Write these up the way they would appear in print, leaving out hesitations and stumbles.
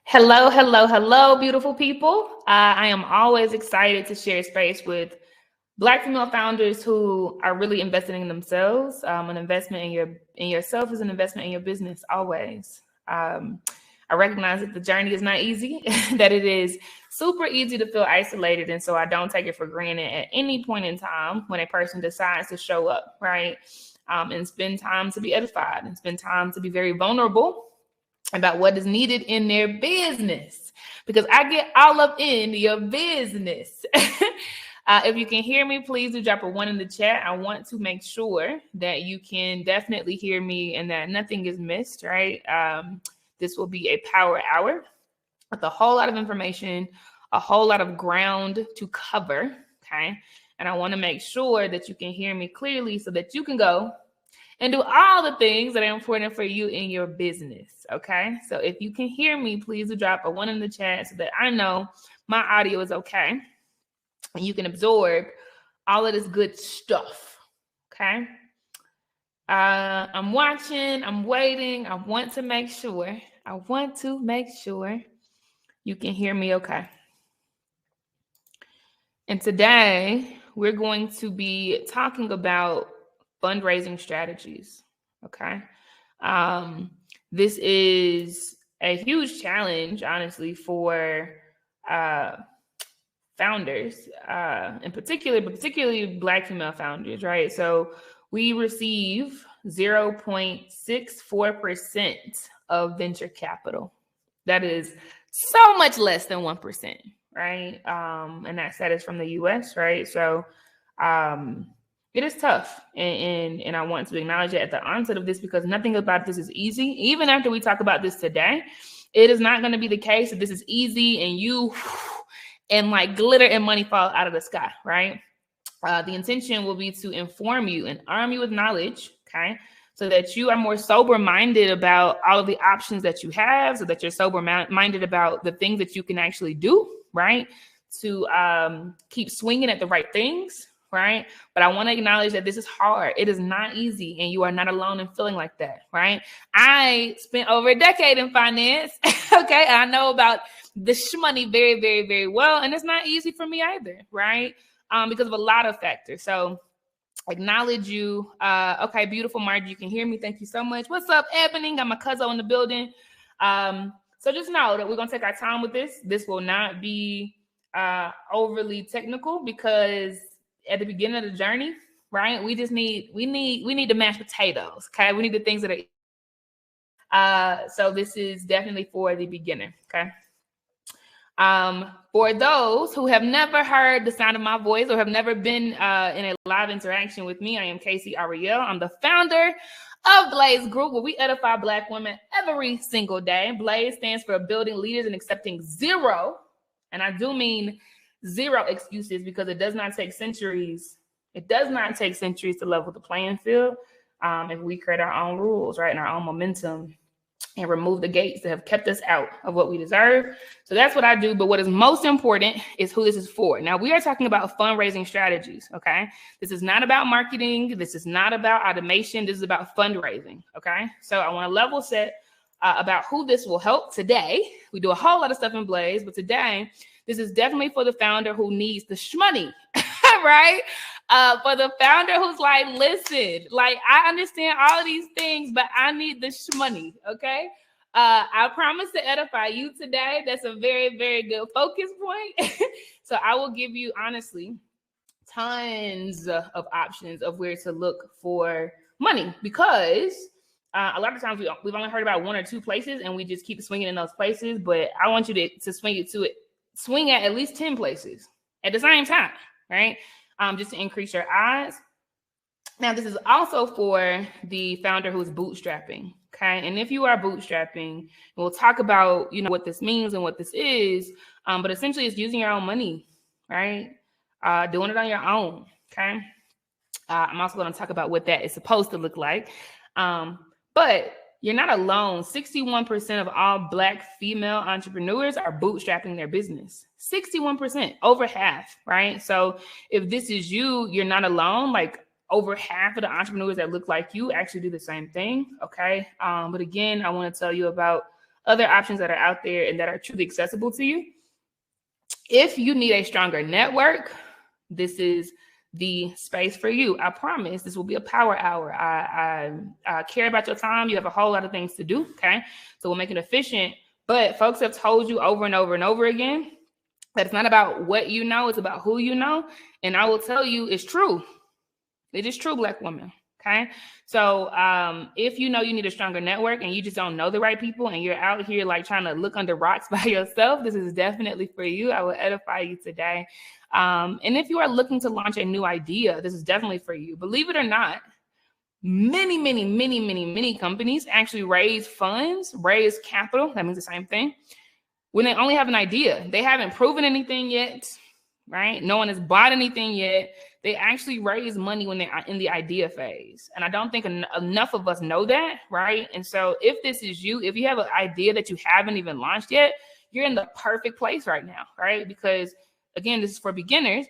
Hello, hello, hello, beautiful people. I am always excited to share space with Black female founders who are really investing in themselves. An investment in yourself is an investment in your business always. I recognize that the journey is not easy, that it is super easy to feel isolated, and so I don't take it for granted at any point in time when a person decides to show up, right? And spend time to be edified and spend time to be very vulnerable about what is needed in their business, because I get all up in your business. If you can hear me, please do drop a 1 in the chat. I want to make sure that you can definitely hear me and that nothing is missed, right? This will be a power hour with a whole lot of information, a whole lot of ground to cover, okay? And I want to make sure that you can hear me clearly so that you can go and do all the things that are important for you in your business, okay? So if you can hear me, please do drop a 1 in the chat so that I know my audio is okay and you can absorb all of this good stuff, okay? I'm watching, I'm waiting. I want to make sure you can hear me okay. And today we're going to be talking about fundraising strategies, okay? This is a huge challenge, honestly, for founders, in particular, but particularly Black female founders, right? So we receive 0.64% of venture capital. That is so much less than 1%, right? And that is from the US, right? So it is tough. And I want to acknowledge it at the onset of this because nothing about this is easy. Even after we talk about this today, it is not going to be the case that this is easy and you and like glitter and money fall out of the sky, right? The intention will be to inform you and arm you with knowledge, okay? So that you are more sober-minded about all of the options that you have, so that you're sober-minded about the things that you can actually do, right? To keep swinging at the right things, right? But I want to acknowledge that this is hard. It is not easy, and you are not alone in feeling like that, right? I spent over a decade in finance, okay? I know about the shmoney very, very, very well, and it's not easy for me either, right? Because of a lot of factors. So acknowledge you. Okay, beautiful Margie, you can hear me. Thank you so much. What's up, Ebony? Got my cousin in the building. So just know that we're gonna take our time with this. This will not be overly technical because at the beginning of the journey, right? We need the mashed potatoes. Okay, we need the things that are. So this is definitely for the beginner. Okay. For those who have never heard the sound of my voice or have never been in a live interaction with me, I am Casey Ariel. I'm the founder of Blaze Group, where we edify Black women every single day. Blaze stands for building leaders and accepting zero, and I do mean zero excuses, because it does not take centuries. It does not take centuries to level the playing field if we create our own rules, right, and our own momentum, and remove the gates that have kept us out of what we deserve. So that's what I do. But what is most important is who this is for. Now, we are talking about fundraising strategies, okay? This is not about marketing. This is not about automation. This is about fundraising, okay? So I want to level set about who this will help today. We do a whole lot of stuff in Blaze, but today, this is definitely for the founder who needs the shmoney, right? For the founder who's like, listen, like, I understand all of these things, but I need the shmoney, okay? I promise to edify you today. That's a very, very good focus point. So I will give you, honestly, tons of options of where to look for money, because a lot of times we've only heard about 1 or 2 places and we just keep swinging in those places, but I want you to swing at least 10 places at the same time, right? Just to increase your odds. Now, this is also for the founder who's bootstrapping, okay? And if you are bootstrapping, we'll talk about, what this means and what this is, but essentially it's using your own money, right? Doing it on your own, okay? I'm also going to talk about what that is supposed to look like. But you're not alone. 61% of all Black female entrepreneurs are bootstrapping their business. 61%, over half, right? So if this is you, you're not alone. Like, over half of the entrepreneurs that look like you actually do the same thing, okay? But again, I want to tell you about other options that are out there and that are truly accessible to you. If you need a stronger network, this is the space for you. I promise this will be a power hour. I care about your time. You have a whole lot of things to do. Okay. So we'll make it efficient. But folks have told you over and over and over again that it's not about what you know, it's about who you know. And I will tell you it's true. It is true, Black woman. Okay. So if you know you need a stronger network and you just don't know the right people and you're out here like trying to look under rocks by yourself, this is definitely for you. I will edify you today. And if you are looking to launch a new idea, this is definitely for you. Believe it or not, many companies actually raise funds, raise capital. That means the same thing. When they only have an idea, they haven't proven anything yet, right? No one has bought anything yet. They actually raise money when they're in the idea phase. And I don't think enough of us know that, right? And so if this is you, if you have an idea that you haven't even launched yet, you're in the perfect place right now, right? Because again, this is for beginners.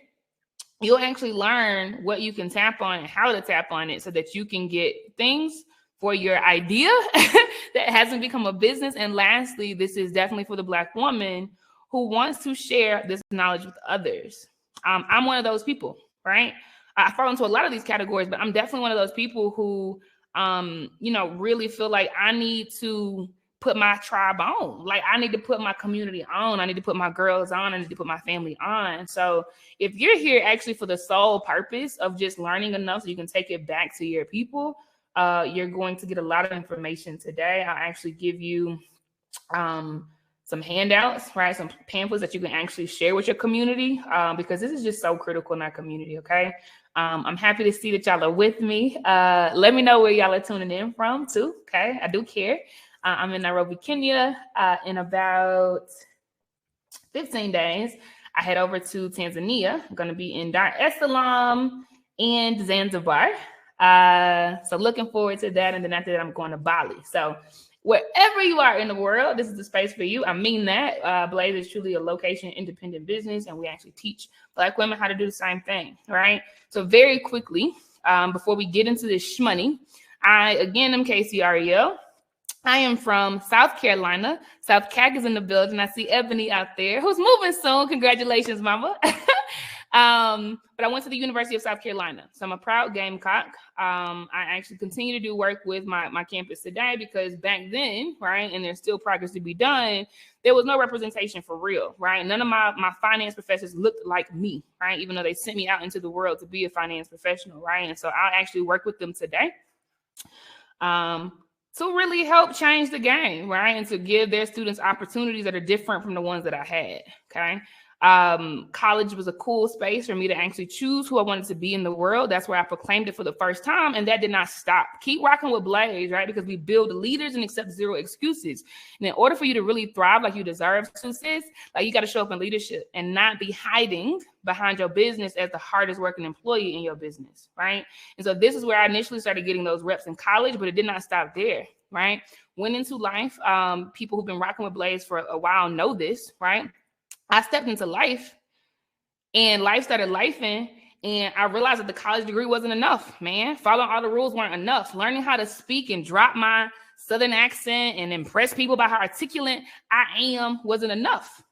You'll actually learn what you can tap on and how to tap on it so that you can get things for your idea that hasn't become a business. And lastly, this is definitely for the Black woman who wants to share this knowledge with others. I'm one of those people, right? I fall into a lot of these categories, but I'm definitely one of those people who, really feel like I need to put my tribe on. Like I need to put my community on. I need to put my girls on. I need to put my family on. So if you're here actually for the sole purpose of just learning enough so you can take it back to your people, you're going to get a lot of information today. I'll actually give you some handouts, right? Some pamphlets that you can actually share with your community because this is just so critical in our community, okay? I'm happy to see that y'all are with me. Let me know where y'all are tuning in from too, okay? I do care. I'm in Nairobi, Kenya in about 15 days. I head over to Tanzania. I'm going to be in Dar es Salaam and Zanzibar. So looking forward to that. And then after that, I'm going to Bali. So wherever you are in the world, this is the space for you. I mean that. Blaze is truly a location independent business, and we actually teach Black women how to do the same thing, right? So very quickly, before we get into this shmoney, am Casey Ariel. I am from South Carolina. South Cac is in the building. I see Ebony out there who's moving soon. Congratulations, mama. But I went to the University of South Carolina. So I'm a proud Gamecock. I actually continue to do work with my campus today because back then, right, and there's still progress to be done, there was no representation for real, right? None of my finance professors looked like me, right? Even though they sent me out into the world to be a finance professional, right? And so I actually work with them today. To really help change the game, right? And to give their students opportunities that are different from the ones that I had, okay? College was a cool space for me to actually choose who I wanted to be in the world. That's where I proclaimed it for the first time. And that did not stop. Keep rocking with Blaze, right? Because we build leaders and accept zero excuses. And in order for you to really thrive like you deserve to, sis, like you got to show up in leadership and not be hiding behind your business as the hardest working employee in your business, right? And so this is where I initially started getting those reps in college, but it did not stop there, right? Went into life. People who've been rocking with Blaze for a while know this, right? I stepped into life and life started lifing, and I realized that the college degree wasn't enough, man. Following all the rules weren't enough. Learning how to speak and drop my Southern accent and impress people by how articulate I am wasn't enough,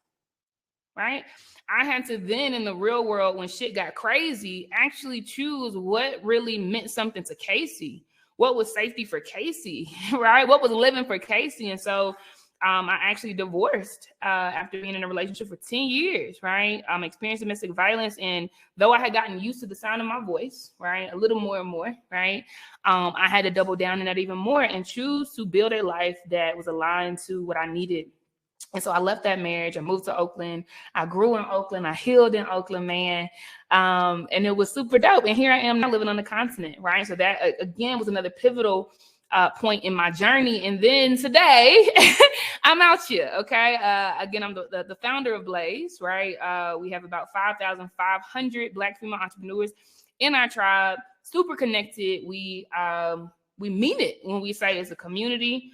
right? I had to then in the real world, when shit got crazy, actually choose what really meant something to Casey. What was safety for Casey, right? What was living for Casey? And so I actually divorced after being in a relationship for 10 years, right? Experienced domestic violence. And though I had gotten used to the sound of my voice, right, a little more and more, right, I had to double down in that even more and choose to build a life that was aligned to what I needed. And so I left that marriage. I moved to Oakland. I grew in Oakland. I healed in Oakland, man. And it was super dope. And here I am now living on the continent, right? So that, again, was another pivotal point in my journey. And then today I'm out here. Okay. Again, I'm the founder of Blaze, right? We have about 5,500 Black female entrepreneurs in our tribe, super connected. We mean it when we say it's a community.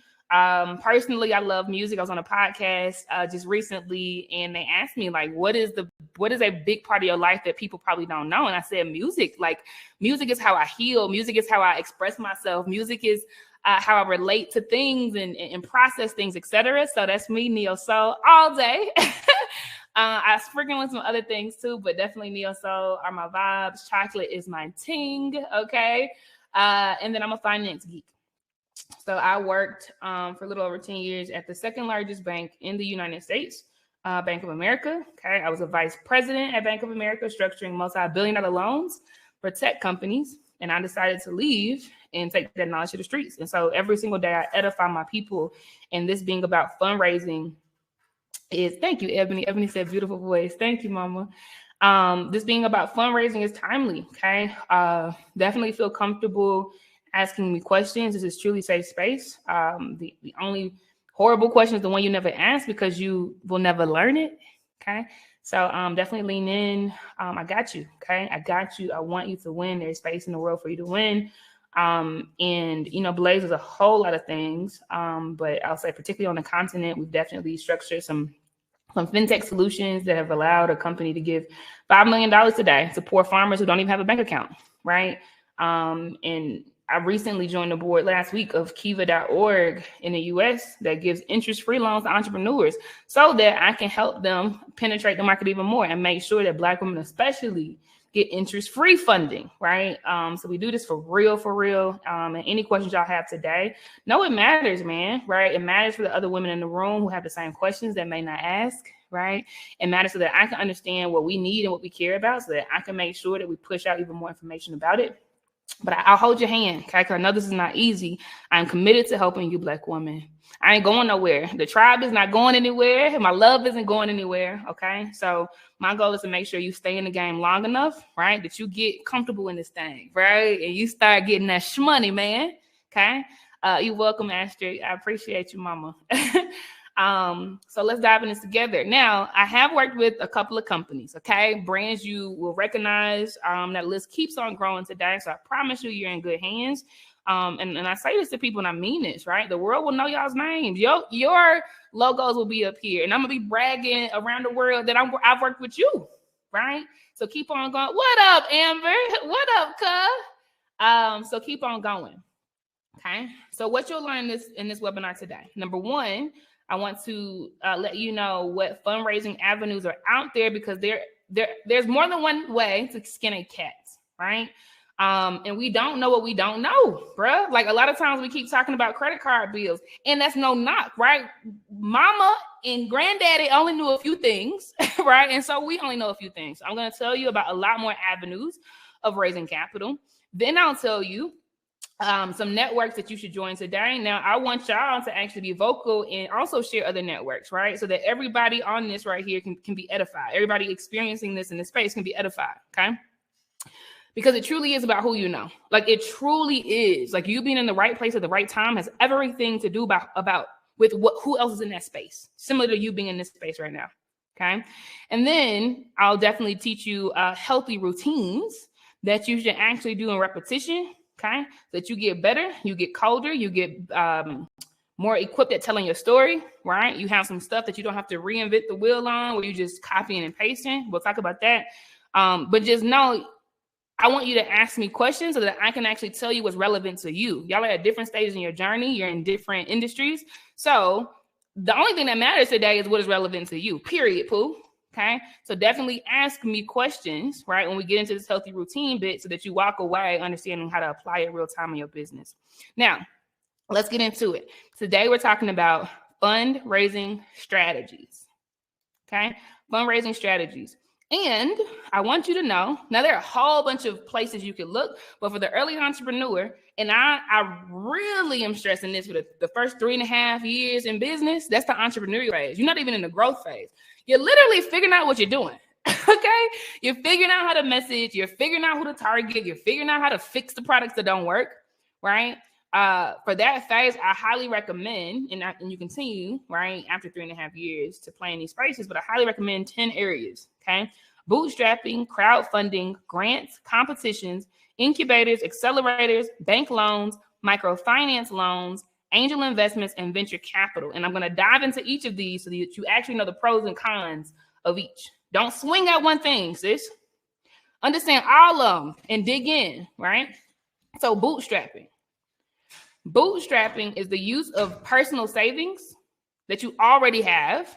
Personally, I love music. I was on a podcast just recently, and they asked me, like, what is a big part of your life that people probably don't know? And I said, music. Like, music is how I heal. Music is how I express myself. Music is how I relate to things and process things, etc. So that's me, Neo Soul, all day. I sprinkle in some other things too, but definitely Neo Soul are my vibes. Chocolate is my ting, okay? And then I'm a finance geek. So I worked for a little over 10 years at the second largest bank in the United States, Bank of America. Okay, I was a vice president at Bank of America, structuring multi-billion-dollar loans for tech companies. And I decided to leave and take that knowledge to the streets. And so every single day I edify my people. And this being about fundraising is, thank you, Ebony. Ebony said, beautiful voice. Thank you, mama. This being about fundraising is timely. Okay. Definitely feel comfortable asking me questions. This is truly safe space. The only horrible question is the one you never ask because you will never learn it. Okay. So definitely lean in. I got you. Okay. I got you. I want you to win. There's space in the world for you to win. And, you know, Blaze is a whole lot of things. But I'll say particularly on the continent, we've definitely structured some fintech solutions that have allowed a company to give $5 million today to poor farmers who don't even have a bank account, right? And I recently joined the board last week of Kiva.org in the US that gives interest-free loans to entrepreneurs so that I can help them penetrate the market even more and make sure that Black women especially get interest-free funding, right? So we do this for real. And any questions y'all have today, know it matters, man, right? It matters for the other women in the room who have the same questions that may not ask, right? It matters so that I can understand what we need and what we care about so that I can make sure that we push out even more information about it. But I'll hold your hand, okay? Because I know this is not easy. I'm committed to helping you, Black women. I ain't going nowhere. The tribe is not going anywhere. My love isn't going anywhere, okay? So my goal is to make sure you stay in the game long enough, right, that you get comfortable in this thing, right? And you start getting that shmoney, man, okay? You're welcome, Astrid. I appreciate you, mama. So let's dive in this together. Now, I have worked with a couple of companies, okay? Brands you will recognize. That list keeps on growing today. So I promise you, you're in good hands. And I say this to people and I mean this, right? The world will know y'all's names. Your logos will be up here. And I'm going to be bragging around the world that I've worked with you, right? So keep on going. What up, Amber? What up, cuz? So keep on going, okay? So what you'll learn in this webinar today. Number one, I want to let you know what fundraising avenues are out there because there's more than one way to skin a cat, right? And we don't know what we don't know, bruh. Like a lot of times we keep talking about credit card bills, and that's no knock, right? Mama and granddaddy only knew a few things, right? And so we only know a few things. So I'm going to tell you about a lot more avenues of raising capital. Then I'll tell you some networks that you should join today. Now, I want y'all to actually be vocal and also share other networks, right? So that everybody on this right here can be edified. Everybody experiencing this in this space can be edified, okay? Because it truly is about who you know. Like it truly is. Like you being in the right place at the right time has everything to do about with who else is in that space. Similar to you being in this space right now, okay? And then I'll definitely teach you healthy routines that you should actually do in repetition, okay? So that you get better, you get colder, you get more equipped at telling your story, right? You have some stuff that you don't have to reinvent the wheel on where you just copying and pasting. We'll talk about that. But just know, I want you to ask me questions so that I can actually tell you what's relevant to you. Y'all are at different stages in your journey. You're in different industries. So the only thing that matters today is what is relevant to you, period, Pooh. Okay, so definitely ask me questions, right, when we get into this healthy routine bit so that you walk away understanding how to apply it real time in your business. Now, let's get into it. Today, we're talking about fundraising strategies, okay? Fundraising strategies. And I want you to know, now there are a whole bunch of places you could look, but for the early entrepreneur, and I really am stressing this for the first 3.5 years in business, that's the entrepreneurial phase. You're not even in the growth phase. You're literally figuring out what you're doing, okay? You're figuring out how to message. You're figuring out who to target. You're figuring out how to fix the products that don't work, right? For that phase, I highly recommend, and you continue, right, after 3.5 years to play in these spaces, but I highly recommend 10 areas, okay? Bootstrapping, crowdfunding, grants, competitions, incubators, accelerators, bank loans, microfinance loans, angel investments, and venture capital. And I'm going to dive into each of these so that you actually know the pros and cons of each. Don't swing at one thing, sis. Understand all of them and dig in, right? So bootstrapping. Bootstrapping is the use of personal savings that you already have,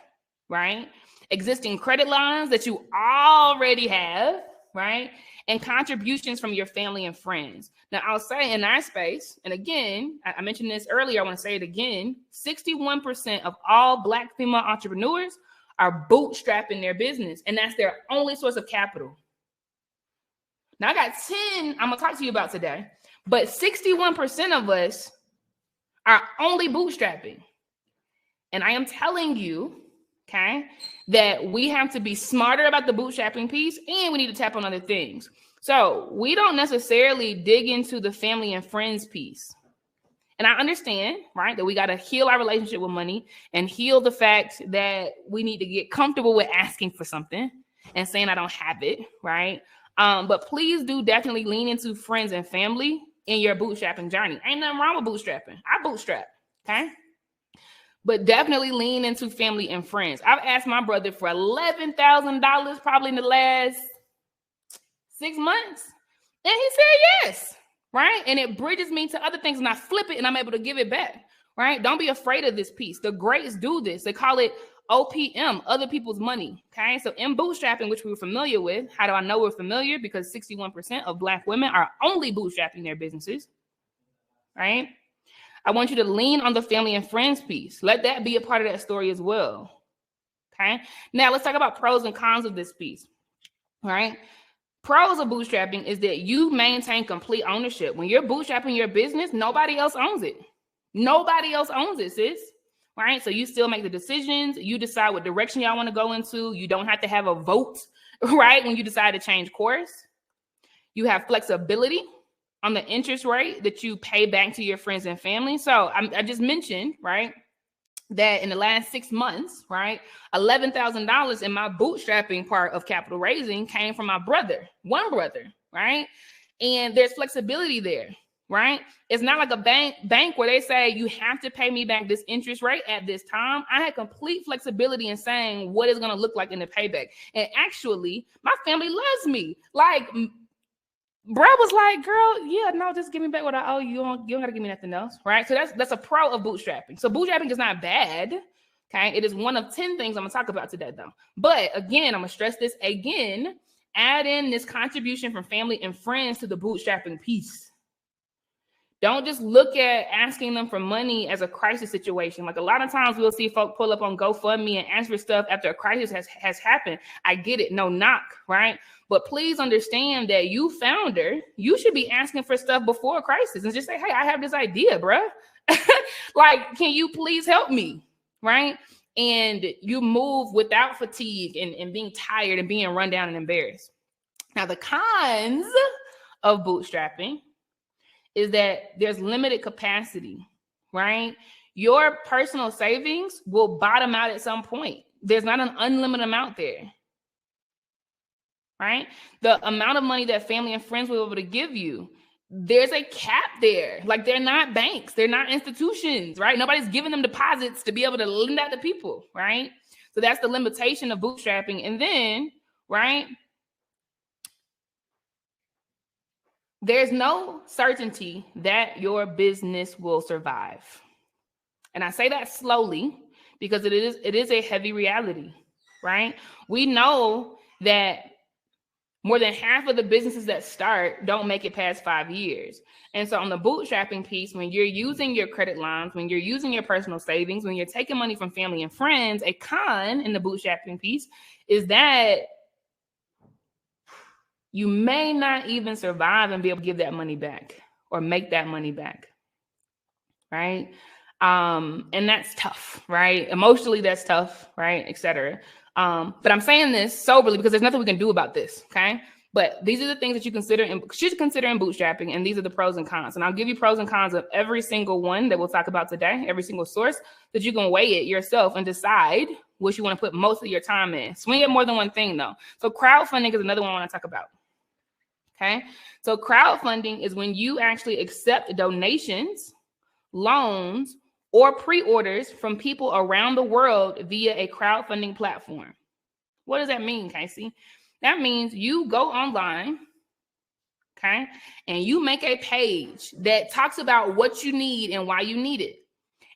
right? Existing credit lines that you already have, right? And contributions from your family and friends. Now, I'll say in our space, and again, I mentioned this earlier, I want to say it again, 61% of all Black female entrepreneurs are bootstrapping their business, and that's their only source of capital. Now, I got 10 I'm going to talk to you about today, but 61% of us are only bootstrapping. And I am telling you, okay, that we have to be smarter about the bootstrapping piece, and we need to tap on other things. So we don't necessarily dig into the family and friends piece. And I understand, right, that we got to heal our relationship with money and heal the fact that we need to get comfortable with asking for something and saying I don't have it, right? But please do definitely lean into friends and family in your bootstrapping journey. Ain't nothing wrong with bootstrapping. I bootstrap, okay? But definitely lean into family and friends. I've asked my brother for $11,000 probably in the last 6 months, and he said yes, right? And it bridges me to other things, and I flip it, and I'm able to give it back, right? Don't be afraid of this piece. The greats do this. They call it OPM, other people's money, okay? So in bootstrapping, which we were familiar with, how do I know we're familiar? Because 61% of Black women are only bootstrapping their businesses, right? I want you to lean on the family and friends piece. Let that be a part of that story as well, okay? Now, let's talk about pros and cons of this piece, all right? Pros of bootstrapping is that you maintain complete ownership. When you're bootstrapping your business, nobody else owns it. Nobody else owns it, sis. Right? So you still make the decisions. You decide what direction y'all want to go into. You don't have to have a vote, right? When you decide to change course. You have flexibility on the interest rate that you pay back to your friends and family. So I just mentioned, right, that in the last 6 months, right, $11,000 in my bootstrapping part of capital raising came from my brother, one brother, right? And there's flexibility there, right? It's not like a bank where they say you have to pay me back this interest rate at this time. I had complete flexibility in saying what it's going to look like in the payback. And actually, my family loves me. Like, bro was like, girl, yeah, no, just give me back what I owe you. You don't got to give me nothing else, right? So that's a pro of bootstrapping. So bootstrapping is not bad, okay? It is one of 10 things I'm going to talk about today, though. But again, I'm going to stress this again. Add in this contribution from family and friends to the bootstrapping piece. Don't just look at asking them for money as a crisis situation. Like a lot of times we'll see folk pull up on GoFundMe and ask for stuff after a crisis has happened. I get it. No knock, right? But please understand that you founder, you should be asking for stuff before a crisis and just say, hey, I have this idea, bruh. Like, can you please help me, right? And you move without fatigue and being tired and being run down and embarrassed. Now, the cons of bootstrapping is that there's limited capacity, right? Your personal savings will bottom out at some point. There's not an unlimited amount there, right? The amount of money that family and friends will be able to give you, there's a cap there. Like they're not banks, they're not institutions, right? Nobody's giving them deposits to be able to lend out to people, right? So that's the limitation of bootstrapping. And then, right, there's no certainty that your business will survive. And I say that slowly because it is a heavy reality, right? We know that more than half of the businesses that start don't make it past 5 years. And so on the bootstrapping piece, when you're using your credit lines, when you're using your personal savings, when you're taking money from family and friends, a con in the bootstrapping piece is that you may not even survive and be able to give that money back or make that money back, right? And that's tough, right? Emotionally, that's tough, right? Et cetera. But I'm saying this soberly because there's nothing we can do about this, okay? But these are the things that you should consider in bootstrapping, and these are the pros and cons. And I'll give you pros and cons of every single one that we'll talk about today, every single source, that you can weigh it yourself and decide what you want to put most of your time in. Swing at more than one thing, though. So crowdfunding is another one I want to talk about. Okay, so crowdfunding is when you actually accept donations, loans, or pre-orders from people around the world via a crowdfunding platform. What does that mean, Casey? That means you go online, okay? And you make a page that talks about what you need and why you need it.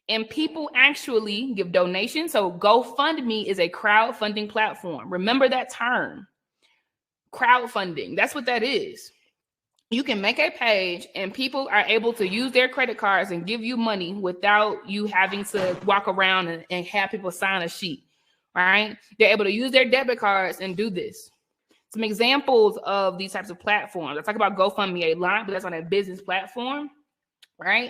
And people actually give donations. So GoFundMe is a crowdfunding platform. Remember that term, crowdfunding. That's what that is. You can make a page and people are able to use their credit cards and give you money without you having to walk around and have people sign a sheet, right? They're able to use their debit cards and do this. Some examples of these types of platforms. I talk about GoFundMe a lot, but that's on a business platform, right?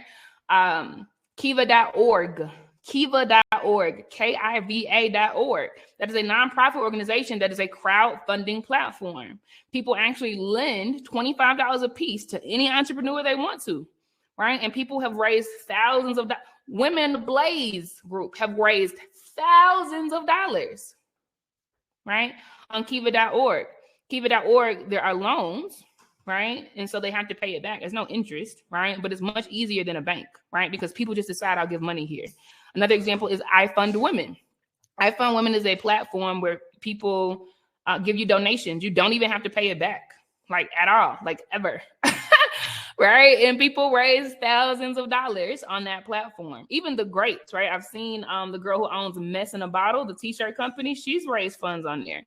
Kiva.org, Kiva.org, Kiva.org. That is a nonprofit organization that is a crowdfunding platform. People actually lend $25 a piece to any entrepreneur they want to, right? And people have raised thousands of dollars. Women Blaze group have raised thousands of dollars, right? On Kiva.org. Kiva.org, there are loans, right? And so they have to pay it back. There's no interest, right? But it's much easier than a bank, right? Because people just decide I'll give money here. Another example is I Fund Women. I Fund Women is a platform where people give you donations. You don't even have to pay it back, like at all, like ever, right? And people raise thousands of dollars on that platform. Even the greats, right? I've seen the girl who owns Mess in a Bottle, the t-shirt company. She's raised funds on there.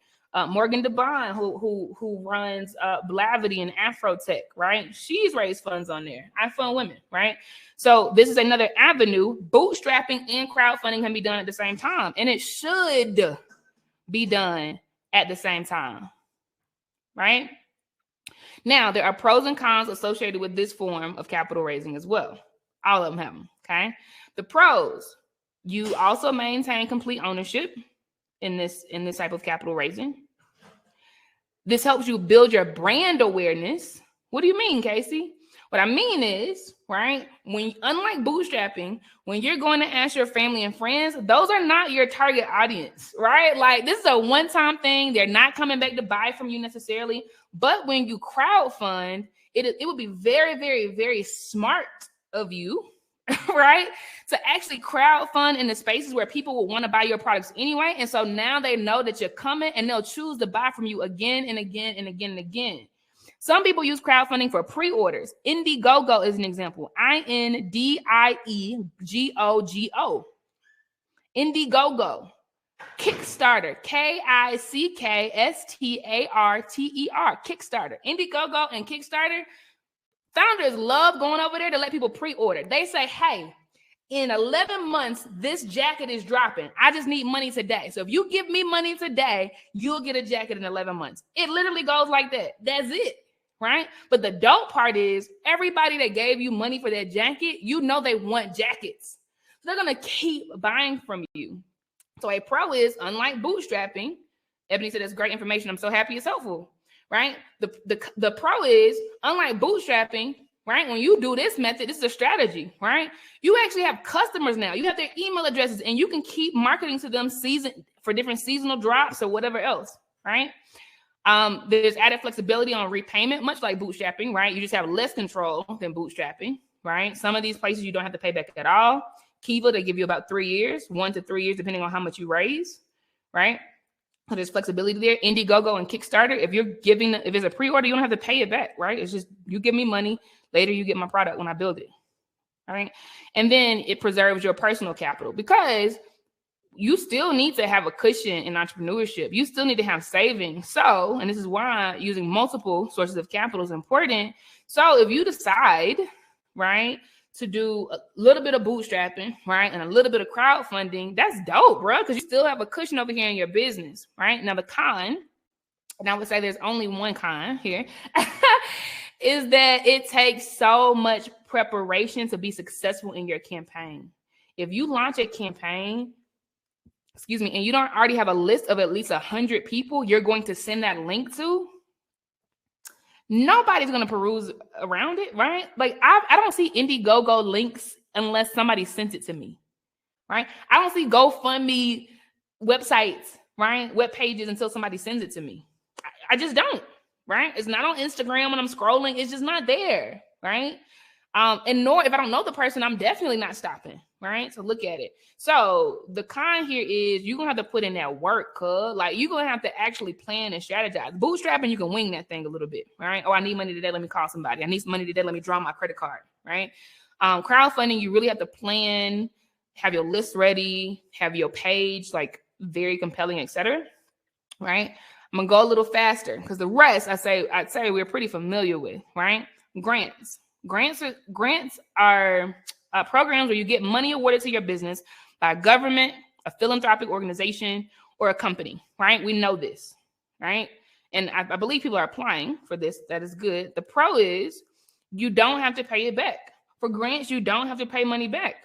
Morgan DeBond, who runs Blavity and Afrotech, right? She's raised funds on there. I Fund Women, right? So this is another avenue. Bootstrapping and crowdfunding can be done at the same time, and it should be done at the same time, right? Now, there are pros and cons associated with this form of capital raising as well. All of them have them, okay? The pros, you also maintain complete ownership in this type of capital raising. This helps you build your brand awareness. What do you mean, Casey? What I mean is, right, unlike bootstrapping, when you're going to ask your family and friends, those are not your target audience, right? Like, this is a one-time thing. They're not coming back to buy from you necessarily. But when you crowdfund, it would be very, very, very smart of you, right, to actually crowdfund in the spaces where people will want to buy your products anyway. And so now they know that you're coming and they'll choose to buy from you again and again and again and again. Some people use crowdfunding for pre-orders. Indiegogo is an example. INDIEGOGO. Indiegogo. Kickstarter. KICKSTARTER. Kickstarter. Indiegogo and Kickstarter. Founders love going over there to let people pre-order. They say, hey, in 11 months, this jacket is dropping. I just need money today. So if you give me money today, you'll get a jacket in 11 months. It literally goes like that. That's it, right? But the dope part is everybody that gave you money for that jacket, you know they want jackets. So they're going to keep buying from you. So a pro is, unlike bootstrapping, Ebony said that's great information. I'm so happy it's helpful, right? The pro is, unlike bootstrapping, right? When you do this method, this is a strategy, right? You actually have customers now. You have their email addresses and you can keep marketing to them for different seasonal drops or whatever else, right? There's added flexibility on repayment, much like bootstrapping, right? You just have less control than bootstrapping, right? Some of these places you don't have to pay back at all. Kiva, they give you about 3 years, 1 to 3 years, depending on how much you raise, right? So there's flexibility there. Indiegogo and Kickstarter, if it's a pre-order, you don't have to pay it back, right? It's just, you give me money, later you get my product when I build it, all right? And then it preserves your personal capital because you still need to have a cushion in entrepreneurship. You still need to have savings. So, and this is why using multiple sources of capital is important. So if you decide, right, to do a little bit of bootstrapping, right, and a little bit of crowdfunding, that's dope, bro, because you still have a cushion over here in your business, right? Now, the con, and I would say there's only one con here, is that it takes so much preparation to be successful in your campaign. If you launch a campaign, and you don't already have a list of at least 100 people you're going to send that link to, nobody's going to peruse around it, right? Like, I don't see Indiegogo links unless somebody sent it to me, right? I don't see GoFundMe websites, right? Web pages until somebody sends it to me. I just don't, right? It's not on Instagram when I'm scrolling. It's just not there, right? And nor, if I don't know the person, I'm definitely not stopping, right? So look at it. So the con here is you're gonna have to put in that work, cuz like you're gonna have to actually plan and strategize. Bootstrapping, you can wing that thing a little bit, right? Oh, I need money today, let me call somebody. I need some money today, let me draw my credit card, right? Crowdfunding, you really have to plan, have your list ready, have your page like very compelling, etc. Right? I'm gonna go a little faster because the rest I'd say we're pretty familiar with, right? Grants. Grants are programs where you get money awarded to your business by a government, a philanthropic organization, or a company, right? We know this, right? And I believe people are applying for this. That is good. The pro is you don't have to pay it back. For grants, you don't have to pay money back.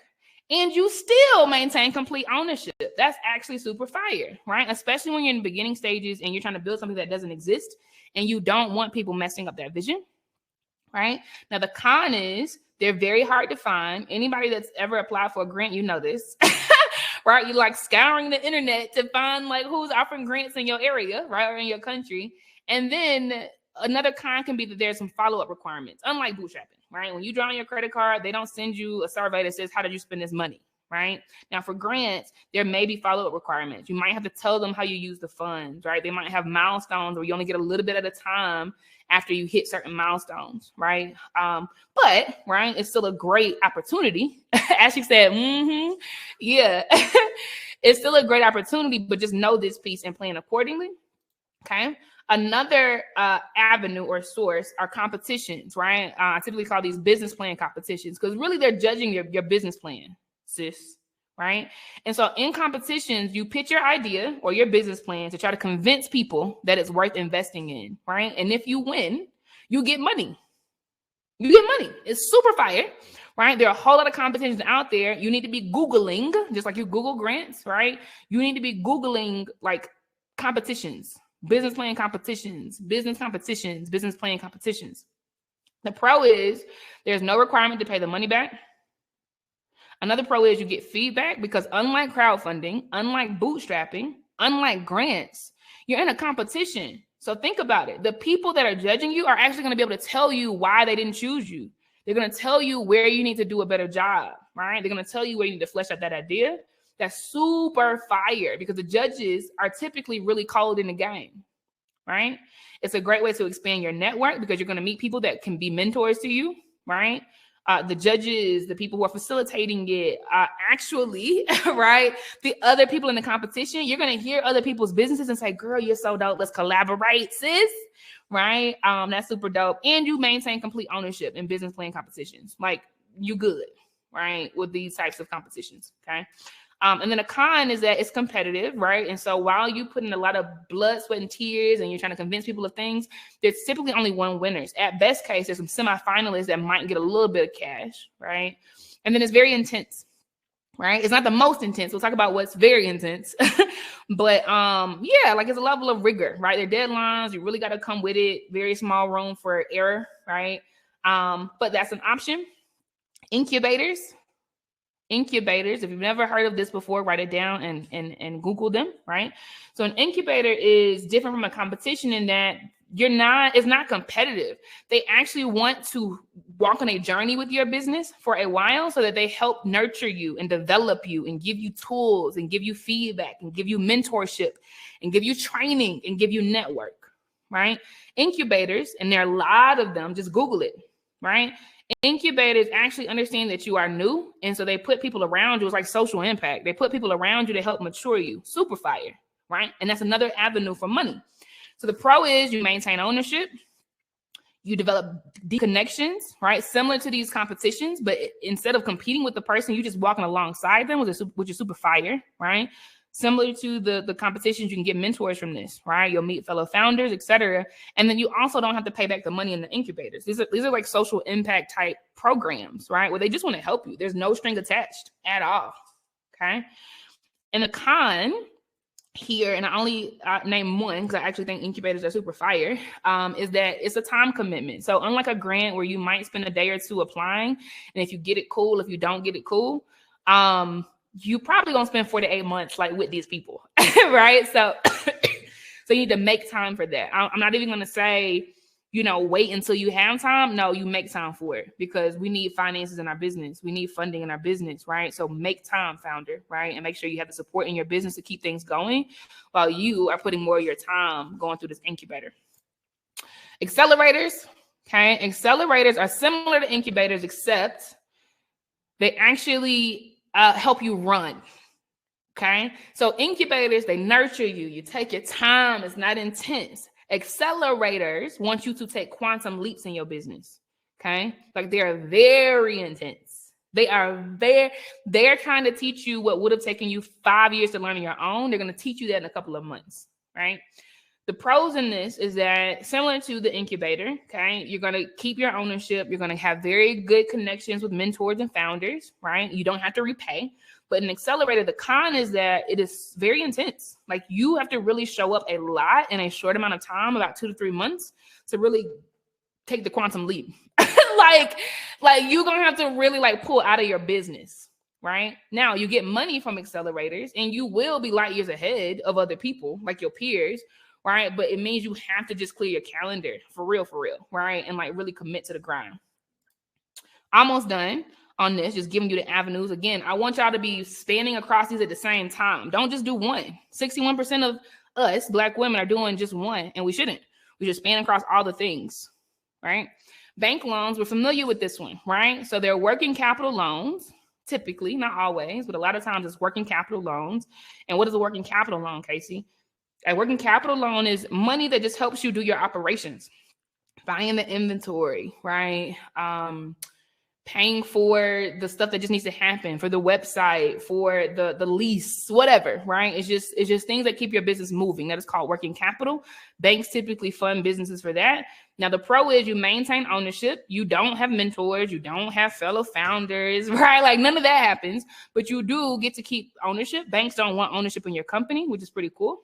And you still maintain complete ownership. That's actually super fire, right? Especially when you're in the beginning stages and you're trying to build something that doesn't exist and you don't want people messing up that vision, right? Now, the con is they're very hard to find. Anybody that's ever applied for a grant, you know this, right? You're like scouring the internet to find like who's offering grants in your area, right? Or in your country. And then another con can be that there's some follow-up requirements, unlike bootstrapping, right? When you draw on your credit card, they don't send you a survey that says, how did you spend this money, right? Now for grants, there may be follow-up requirements. You might have to tell them how you use the funds, right? They might have milestones where you only get a little bit at a time after you hit certain milestones, right? But, right, it's still a great opportunity. As she said, yeah, it's still a great opportunity, but just know this piece and plan accordingly, okay? Another avenue or source are competitions, right? I typically call these business plan competitions because really they're judging your business plan, sis, right? And so in competitions, you pitch your idea or your business plan to try to convince people that it's worth investing in, right? And if you win, you get money. You get money. It's super fire, right? There are a whole lot of competitions out there. You need to be Googling, just like you Google grants, right? You need to be Googling like competitions. Business plan competitions, business plan competitions. The pro is there's no requirement to pay the money back. Another pro is you get feedback because unlike crowdfunding, unlike bootstrapping, unlike grants, you're in a competition. So think about it. The people that are judging you are actually going to be able to tell you why they didn't choose you. They're going to tell you where you need to do a better job, right? They're going to tell you where you need to flesh out that idea. That's super fire because the judges are typically really cold in the game, right? It's a great way to expand your network because you're going to meet people that can be mentors to you, right? The judges, the people who are facilitating it, actually, right? The other people in the competition, you're going to hear other people's businesses and say, girl, you're so dope. Let's collaborate, sis, right? That's super dope. And you maintain complete ownership in business plan competitions. Like you good, right? With these types of competitions, okay? And then a con is that it's competitive, right? And so while you put in a lot of blood, sweat, and tears, and you're trying to convince people of things, there's typically only one winners. At best case, there's some semifinalists that might get a little bit of cash, right? And then it's very intense, right? It's not the most intense. We'll talk about what's very intense. But yeah, like it's a level of rigor, right? There are deadlines. You really got to come with it. Very small room for error, right? But that's an option. Incubators, if you've never heard of this before, write it down and Google them, right? So an incubator is different from a competition in that it's not competitive. They actually want to walk on a journey with your business for a while so that they help nurture you and develop you and give you tools and give you feedback and give you mentorship and give you training and give you network, right? Incubators, and there are a lot of them, just Google it, right? Incubators actually understand that you are new. And so they put people around you. It's like social impact. They put people around you to help mature you. Super fire, right? And that's another avenue for money. So the pro is you maintain ownership. You develop deep connections, right? Similar to these competitions, but instead of competing with the person, you're just walking alongside them, which is super fire, right? Similar to the competitions, you can get mentors from this, right? You'll meet fellow founders, etc. And then you also don't have to pay back the money in the incubators. These are like social impact type programs, right? Where they just want to help you. There's no string attached at all, okay? And the con here, and I only name one because I actually think incubators are super fire, is that it's a time commitment. So unlike a grant where you might spend a day or two applying, and if you get it, cool. If you don't get it, cool. You probably gonna spend 4 to 8 months like with these people, right? So you need to make time for that. I'm not even gonna say wait until you have time. No, you make time for it, because we need finances in our business. We need funding in our business, right? So make time, founder, right? And make sure you have the support in your business to keep things going while you are putting more of your time going through this incubator. Accelerators, okay? Accelerators are similar to incubators, except they actually help you run. Okay. So incubators, they nurture you. You take your time. It's not intense. Accelerators want you to take quantum leaps in your business. Okay. Like they are very intense. They're trying to teach you what would have taken you 5 years to learn on your own. They're going to teach you that in a couple of months. Right. The pros in this is that similar to the incubator, okay, you're going to keep your ownership. You're going to have very good connections with mentors and founders, right? You don't have to repay. But an accelerator, the con is that it is very intense. Like you have to really show up a lot in a short amount of time, about 2 to 3 months, to really take the quantum leap. like you're going to have to really like pull out of your business, right? Now you get money from accelerators and you will be light years ahead of other people, like your peers, right? But it means you have to just clear your calendar for real, right? And like really commit to the grind. Almost done on this, just giving you the avenues. Again, I want y'all to be spanning across these at the same time. Don't just do one. 61% of us Black women are doing just one, and we shouldn't. We should span across all the things, right? Bank loans, we're familiar with this one, right? So they're working capital loans, typically, not always, but a lot of times it's working capital loans. And what is a working capital loan, Casey? A working capital loan is money that just helps you do your operations, buying the inventory, right? Paying for the stuff that just needs to happen, for the website, for the lease, whatever, right? It's just things that keep your business moving. That is called working capital. Banks typically fund businesses for that. Now, the pro is you maintain ownership. You don't have mentors. You don't have fellow founders, right? Like none of that happens, but you do get to keep ownership. Banks don't want ownership in your company, which is pretty cool.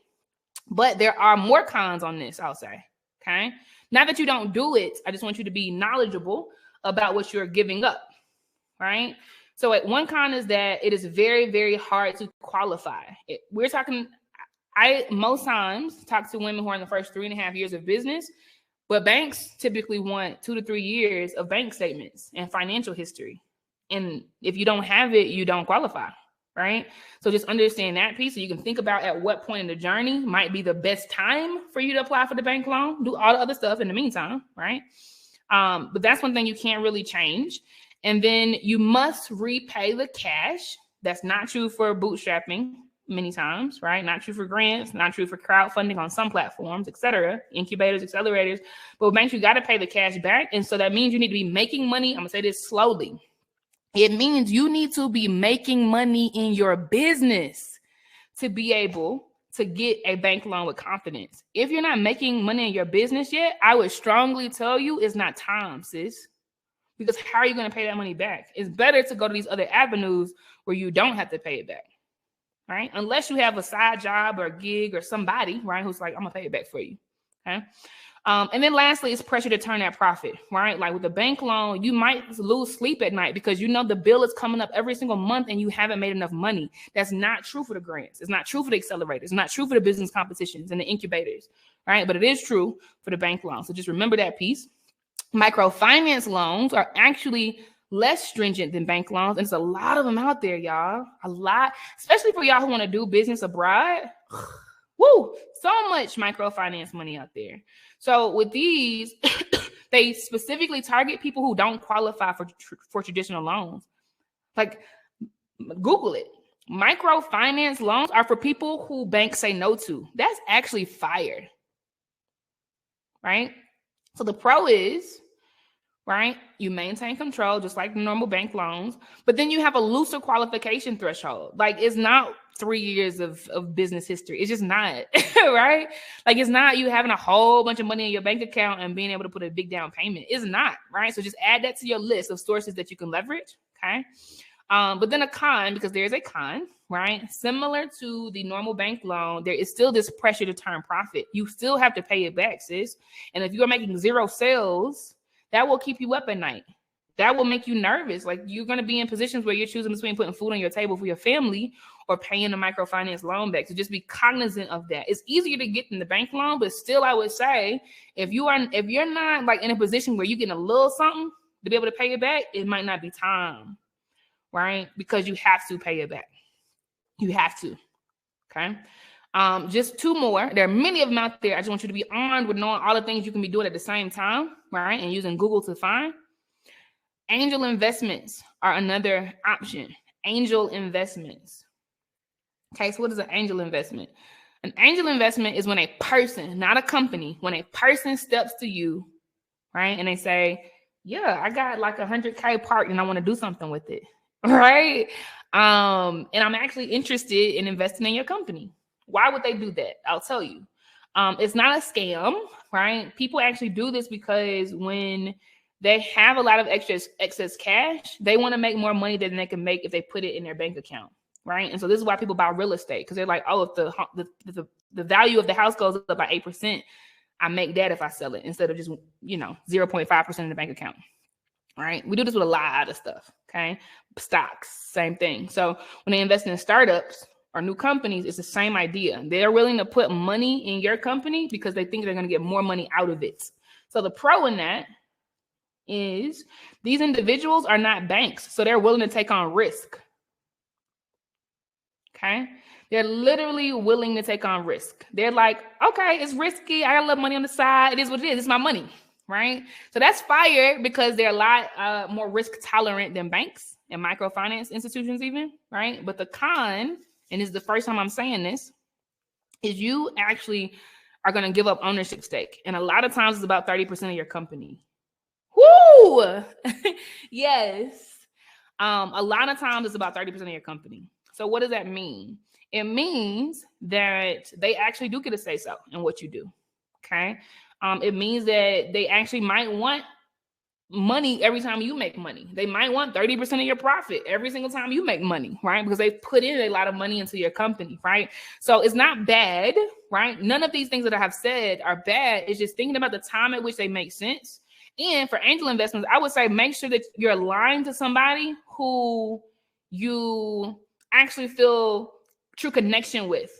But there are more cons on this, I'll say, okay? Not that you don't do it. I just want you to be knowledgeable about what you're giving up, right? So one con is that it is very, very hard to qualify. I most times talk to women who are in the first 3.5 years of business, but banks typically want 2 to 3 years of bank statements and financial history. And if you don't have it, you don't qualify, right? So just understand that piece so you can think about at what point in the journey might be the best time for you to apply for the bank loan, do all the other stuff in the meantime, right? But that's one thing you can't really change. And then you must repay the cash. That's not true for bootstrapping many times, right? Not true for grants, not true for crowdfunding on some platforms, etc., incubators, accelerators. But with banks, you got to pay the cash back. And so that means you need to be making money. I'm going to say this slowly. It means you need to be making money in your business to be able to get a bank loan with confidence. If you're not making money in your business yet, I would strongly tell you it's not time, sis. Because how are you going to pay that money back? It's better to go to these other avenues where you don't have to pay it back, right? Unless you have a side job or a gig or somebody, right, who's like, I'm going to pay it back for you, okay? And then lastly, it's pressure to turn that profit, right? Like with a bank loan, you might lose sleep at night because you know the bill is coming up every single month and you haven't made enough money. That's not true for the grants. It's not true for the accelerators. It's not true for the business competitions and the incubators, right? But it is true for the bank loan. So just remember that piece. Microfinance loans are actually less stringent than bank loans. And there's a lot of them out there, y'all. A lot, especially for y'all who want to do business abroad. Woo, so much microfinance money out there. So with these, they specifically target people who don't qualify for traditional loans. Like, Google it. Microfinance loans are for people who banks say no to. That's actually fire, right? So the pro is, right, you maintain control just like normal bank loans, but then you have a looser qualification threshold. Like it's not 3 years of business history. It's just not, right? Like it's not you having a whole bunch of money in your bank account and being able to put a big down payment. It's not, right? So just add that to your list of sources that you can leverage, okay? But then a con, because there's a con, right? Similar to the normal bank loan, there is still this pressure to turn profit. You still have to pay it back, sis. And if you're making 0 sales, that will keep you up at night. that will make you nervous. Like, you're going to be in positions where you're choosing between putting food on your table for your family or paying a microfinance loan back. So just be cognizant of that. It's easier to get than the bank loan, but still, I would say if you're not like in a position where you're getting a little something to be able to pay it back, it might not be time, right? Because you have to pay it back. You have to. Okay. Just two more. There are many of them out there. I just want you to be armed with knowing all the things you can be doing at the same time, right? And using Google to find. Angel investments are another option. Angel investments. Okay, so what is an angel investment? An angel investment is when a person, not a company, when a person steps to you, right? And they say, yeah, I got like 100K parked and I want to do something with it, right? And I'm actually interested in investing in your company. Why would they do that? I'll tell you. It's not a scam, right? People actually do this because when they have a lot of excess cash, they want to make more money than they can make if they put it in their bank account, right? And so this is why people buy real estate, because they're like, oh, if the value of the house goes up by 8%, I make that if I sell it instead of just 0.5% in the bank account, right? We do this with a lot of stuff, okay? Stocks, same thing. So when they invest in startups or new companies, it's the same idea. They're willing to put money in your company because they think they're going to get more money out of it. So the pro in that is these individuals are not banks, so they're willing to take on risk. Okay? They're literally willing to take on risk. They're like, okay, it's risky. I got a little money on the side. It is what it is. It's my money, right? So that's fire because they're a lot more risk tolerant than banks and microfinance institutions even, right? But the con, and this is the first time I'm saying this, is you actually are going to give up ownership stake. And a lot of times it's about 30% of your company. Woo! Yes. A lot of times it's about 30% of your company. So what does that mean? It means that they actually do get a say so in what you do. Okay. It means that they actually might want money every time you make money. They might want 30% of your profit every single time you make money, right? Because they put in a lot of money into your company, right? So it's not bad, right? None of these things that I have said are bad. It's just thinking about the time at which they make sense. And for angel investments, I would say make sure that you're aligned to somebody who you actually feel true connection with,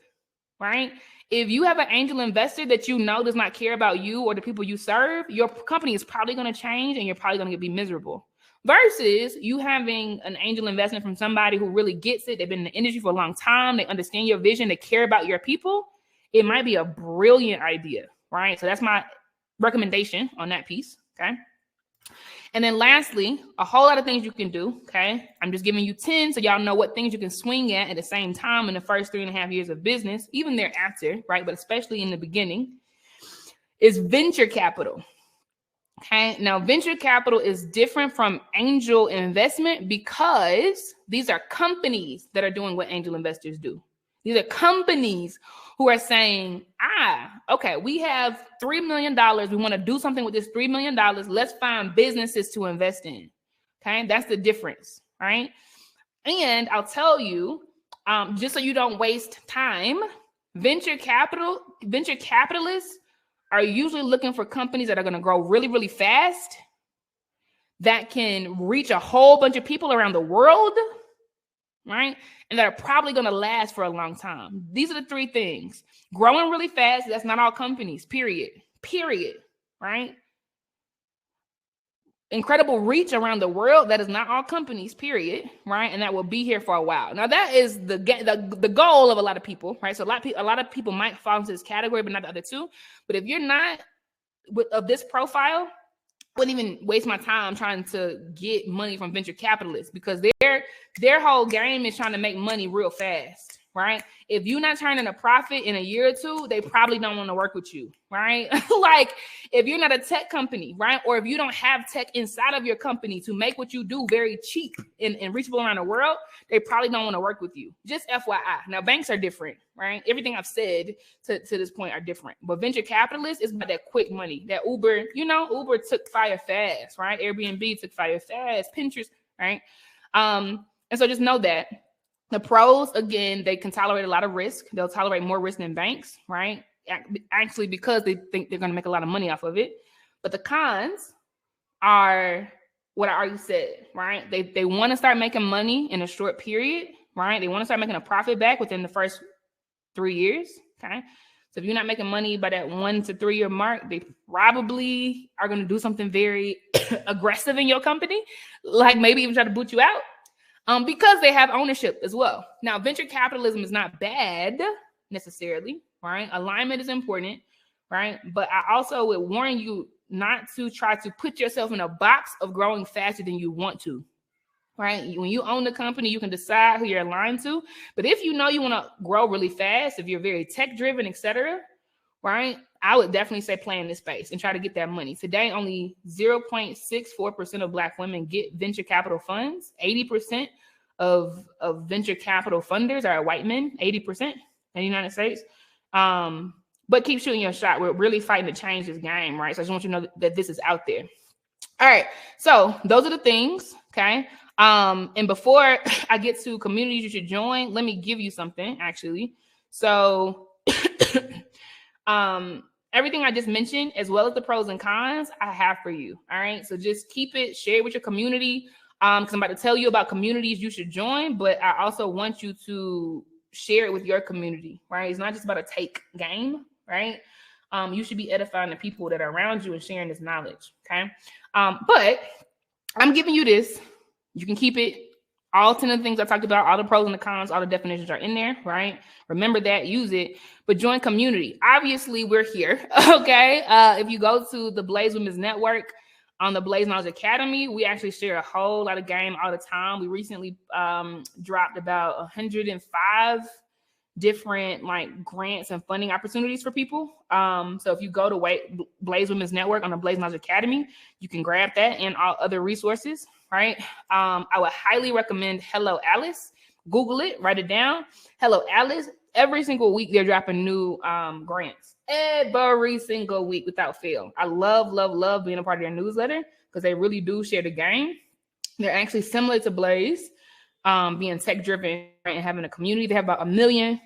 right? If you have an angel investor that you know does not care about you or the people you serve, your company is probably going to change and you're probably going to be miserable. Versus you having an angel investment from somebody who really gets it. They've been in the industry for a long time. They understand your vision. They care about your people. It might be a brilliant idea, right? So that's my recommendation on that piece. Okay. And then lastly, a whole lot of things you can do. Okay. I'm just giving you 10 so y'all know what things you can swing at the same time in the first 3.5 years of business, even thereafter, right? But especially in the beginning, is venture capital. Okay. Now, venture capital is different from angel investment because these are companies that are doing what angel investors do. These are companies who are saying, okay, we have $3 million. We want to do something with this $3 million. Let's find businesses to invest in. Okay, that's the difference, right? And I'll tell you, just so you don't waste time, venture capitalists are usually looking for companies that are going to grow really, really fast, that can reach a whole bunch of people around the world, right? And that are probably going to last for a long time. These are the three things. Growing really fast, that's not all companies, period, right? Incredible reach around the world, that is not all companies, period, right? And that will be here for a while. Now, that is the goal of a lot of people, right? So a lot of people might fall into this category, but not the other two. But if you're not of this profile, I wouldn't even waste my time trying to get money from venture capitalists because their whole game is trying to make money real fast, right? If you're not turning a profit in a year or two, they probably don't want to work with you, right? Like if you're not a tech company, right? Or if you don't have tech inside of your company to make what you do very cheap and reachable around the world, they probably don't want to work with you. Just FYI. Now, banks are different, right? Everything I've said to this point are different. But venture capitalists is about that quick money. That Uber, Uber took fire fast, right? Airbnb took fire fast. Pinterest, right? And so just know that. The pros, again, they can tolerate a lot of risk. They'll tolerate more risk than banks, right? Actually, because they think they're going to make a lot of money off of it. But the cons are what I already said, right? They want to start making money in a short period, right? They want to start making a profit back within the first 3 years, okay? So if you're not making money by that 1 to 3 year mark, they probably are going to do something very aggressive in your company, like maybe even try to boot you out, because they have ownership as well. Now, venture capitalism is not bad necessarily, right? Alignment is important, right? But I also would warn you not to try to put yourself in a box of growing faster than you want to, right? When you own the company, you can decide who you're aligned to. But if you know you want to grow really fast, if you're very tech driven, etc., right, I would definitely say play in this space and try to get that money. Today, only 0.64% of Black women get venture capital funds. 80% of venture capital funders are white men, 80% in the United States. But keep shooting your shot. We're really fighting to change this game, right? So I just want you to know that this is out there. All right. So those are the things, okay? And before I get to communities you should join, let me give you something, actually. So everything I just mentioned, as well as the pros and cons, I have for you. All right. So just keep it, share it with your community. Because I'm about to tell you about communities you should join, but I also want you to share it with your community, right? It's not just about a take game, right? You should be edifying the people that are around you and sharing this knowledge, okay? But I'm giving you this. You can keep it. All 10 of the things I talked about, all the pros and the cons, all the definitions are in there, right? Remember that, use it, but join community. Obviously, we're here, okay? If you go to the Blaze Women's Network on the Blaze Knowledge Academy, we actually share a whole lot of game all the time. We recently dropped about 105 different like grants and funding opportunities for people. So if you go to Blaze Women's Network on the Blaze Knowledge Academy, you can grab that and all other resources, right? I would highly recommend Hello Alice. Google it, write it down. Hello Alice. Every single week they're dropping new grants. Every single week without fail. I love being a part of their newsletter because they really do share the game. They're actually similar to Blaze, being tech driven and having a community. They have about a million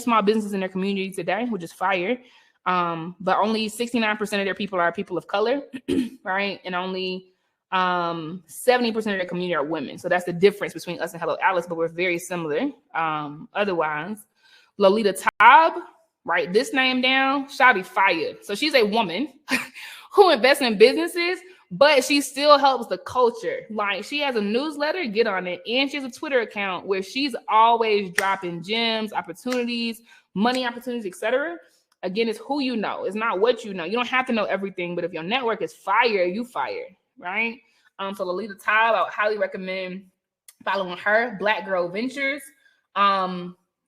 small businesses in their community today, which is fire. But only 69% of their people are people of color, right? And only 70% of their community are women. So that's the difference between us and Hello Alice, but we're very similar. Otherwise, Lolita Taub, write this name down. Shawty fire. So she's a woman who invests in businesses, but she still helps the culture. Like she has a newsletter, get on it. And she has a Twitter account where she's always dropping gems, opportunities, money opportunities, etc. Again, it's who you know. It's not what you know. You don't have to know everything, but if your network is fire, you fire, right? So Lolita Taub, I would highly recommend following her. Black Girl Ventures.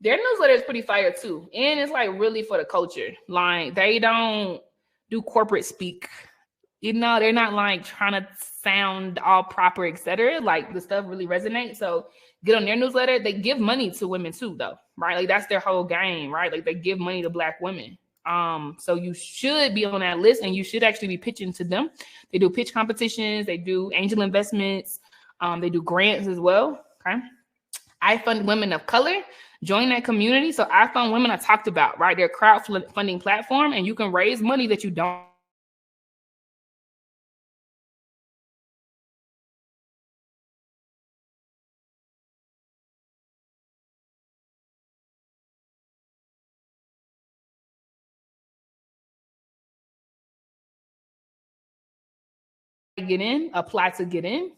Their newsletter is pretty fire too. And it's like really for the culture. Like they don't do corporate speak. You know, they're not like trying to sound all proper, etc. Like the stuff really resonates. So get on their newsletter. They give money to women too, though, right? Like that's their whole game, right? Like they give money to Black women. So you should be on that list and you should actually be pitching to them. They do pitch competitions. They do angel investments. They do grants as well. Okay. I Fund Women of Color. Join that community. So I Fund Women I talked about, right? Their crowdfunding platform, and you can raise money that you don't get in, apply to get in.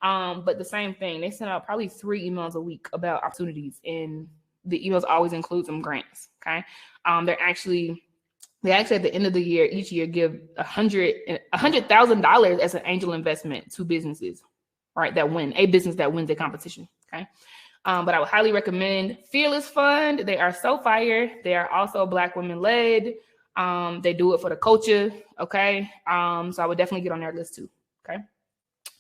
But the same thing, they send out probably 3 emails a week about opportunities, and the emails always include some grants. Okay. They actually at the end of the year, each year give $100,000 as an angel investment to businesses, right? That win a business that wins a competition. Okay. But I would highly recommend Fearless Fund. They are so fire. They are also Black women led. They do it for the culture. Okay. So I would definitely get on their list too. Okay.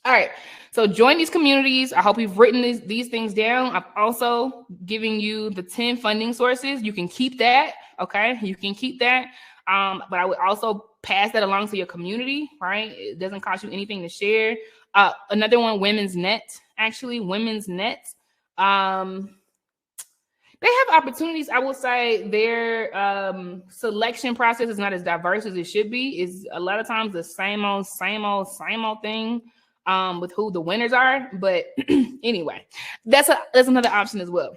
All right. So join these communities. I hope you've written these things down. I'm also giving you the 10 funding sources. You can keep that. Okay. You can keep that. But I would also pass that along to your community, right? It doesn't cost you anything to share. Another one, Women's Net, actually, Women's Net. Now They have opportunities. I will say their selection process is not as diverse as it should be. Is a lot of times the same old thing with who the winners are. But anyway, that's another option as well.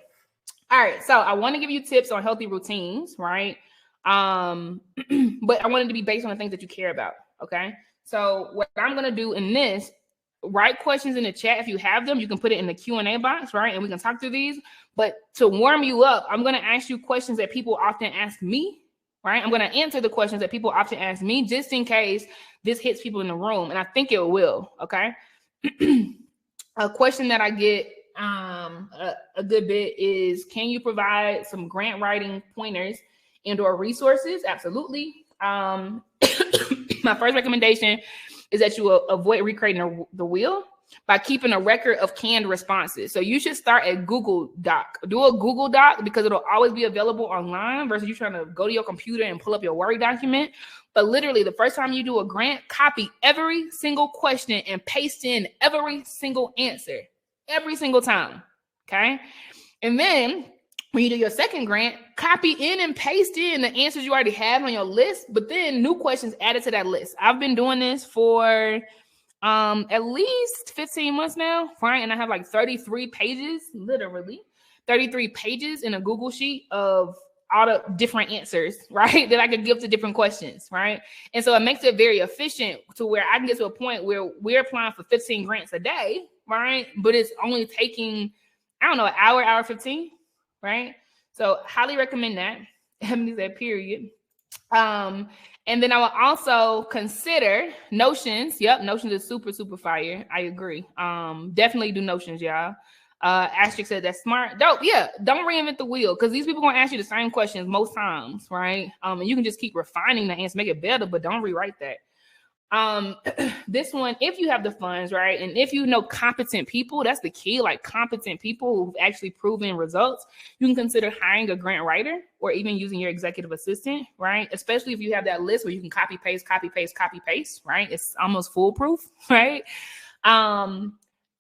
All right, so I want to give you tips on healthy routines, right? But I want it to be based on the things that you care about. Okay, so what I'm gonna do in this, write questions in the chat if you have them. You can put it in the Q&A box, right? And we can talk through these. But to warm you up, I'm gonna ask you questions that people often ask me, right? I'm gonna answer the questions that people often ask me, just in case this hits people in the room, and I think it will. Okay. A question that I get a good bit is, can you provide some grant writing pointers and or resources? Absolutely. My first recommendation is that you avoid recreating the wheel by keeping a record of canned responses. So you should start at Google Doc. Do a Google Doc because it'll always be available online versus you trying to go to your computer and pull up your Word document. But literally, the first time you do a grant, copy every single question and paste in every single answer. Every single time, okay? And then when you do your second grant, copy in and paste in the answers you already have on your list, but then new questions added to that list. I've been doing this for at least 15 months now, right? And I have like 33 pages, literally 33 pages in a Google sheet of all the different answers, right? That I could give to different questions, right? And so it makes it very efficient to where I can get to a point where we're applying for 15 grants a day, right? But it's only taking, I don't know, an hour 15, right? So highly recommend that. Emily's that period. And then I will also consider Notions. Yep, Notions is super, super fire. I agree. Definitely do Notions, y'all. Asterisk said that's smart. Dope. Yeah, don't reinvent the wheel because these people gonna ask you the same questions most times, right? And you can just keep refining the answer, make it better, but don't rewrite that. This one, if you have the funds, right, and if you know competent people, that's the key, like competent people who've actually proven results, you can consider hiring a grant writer or even using your executive assistant, right? Especially if you have that list where you can copy paste, right? It's almost foolproof, right?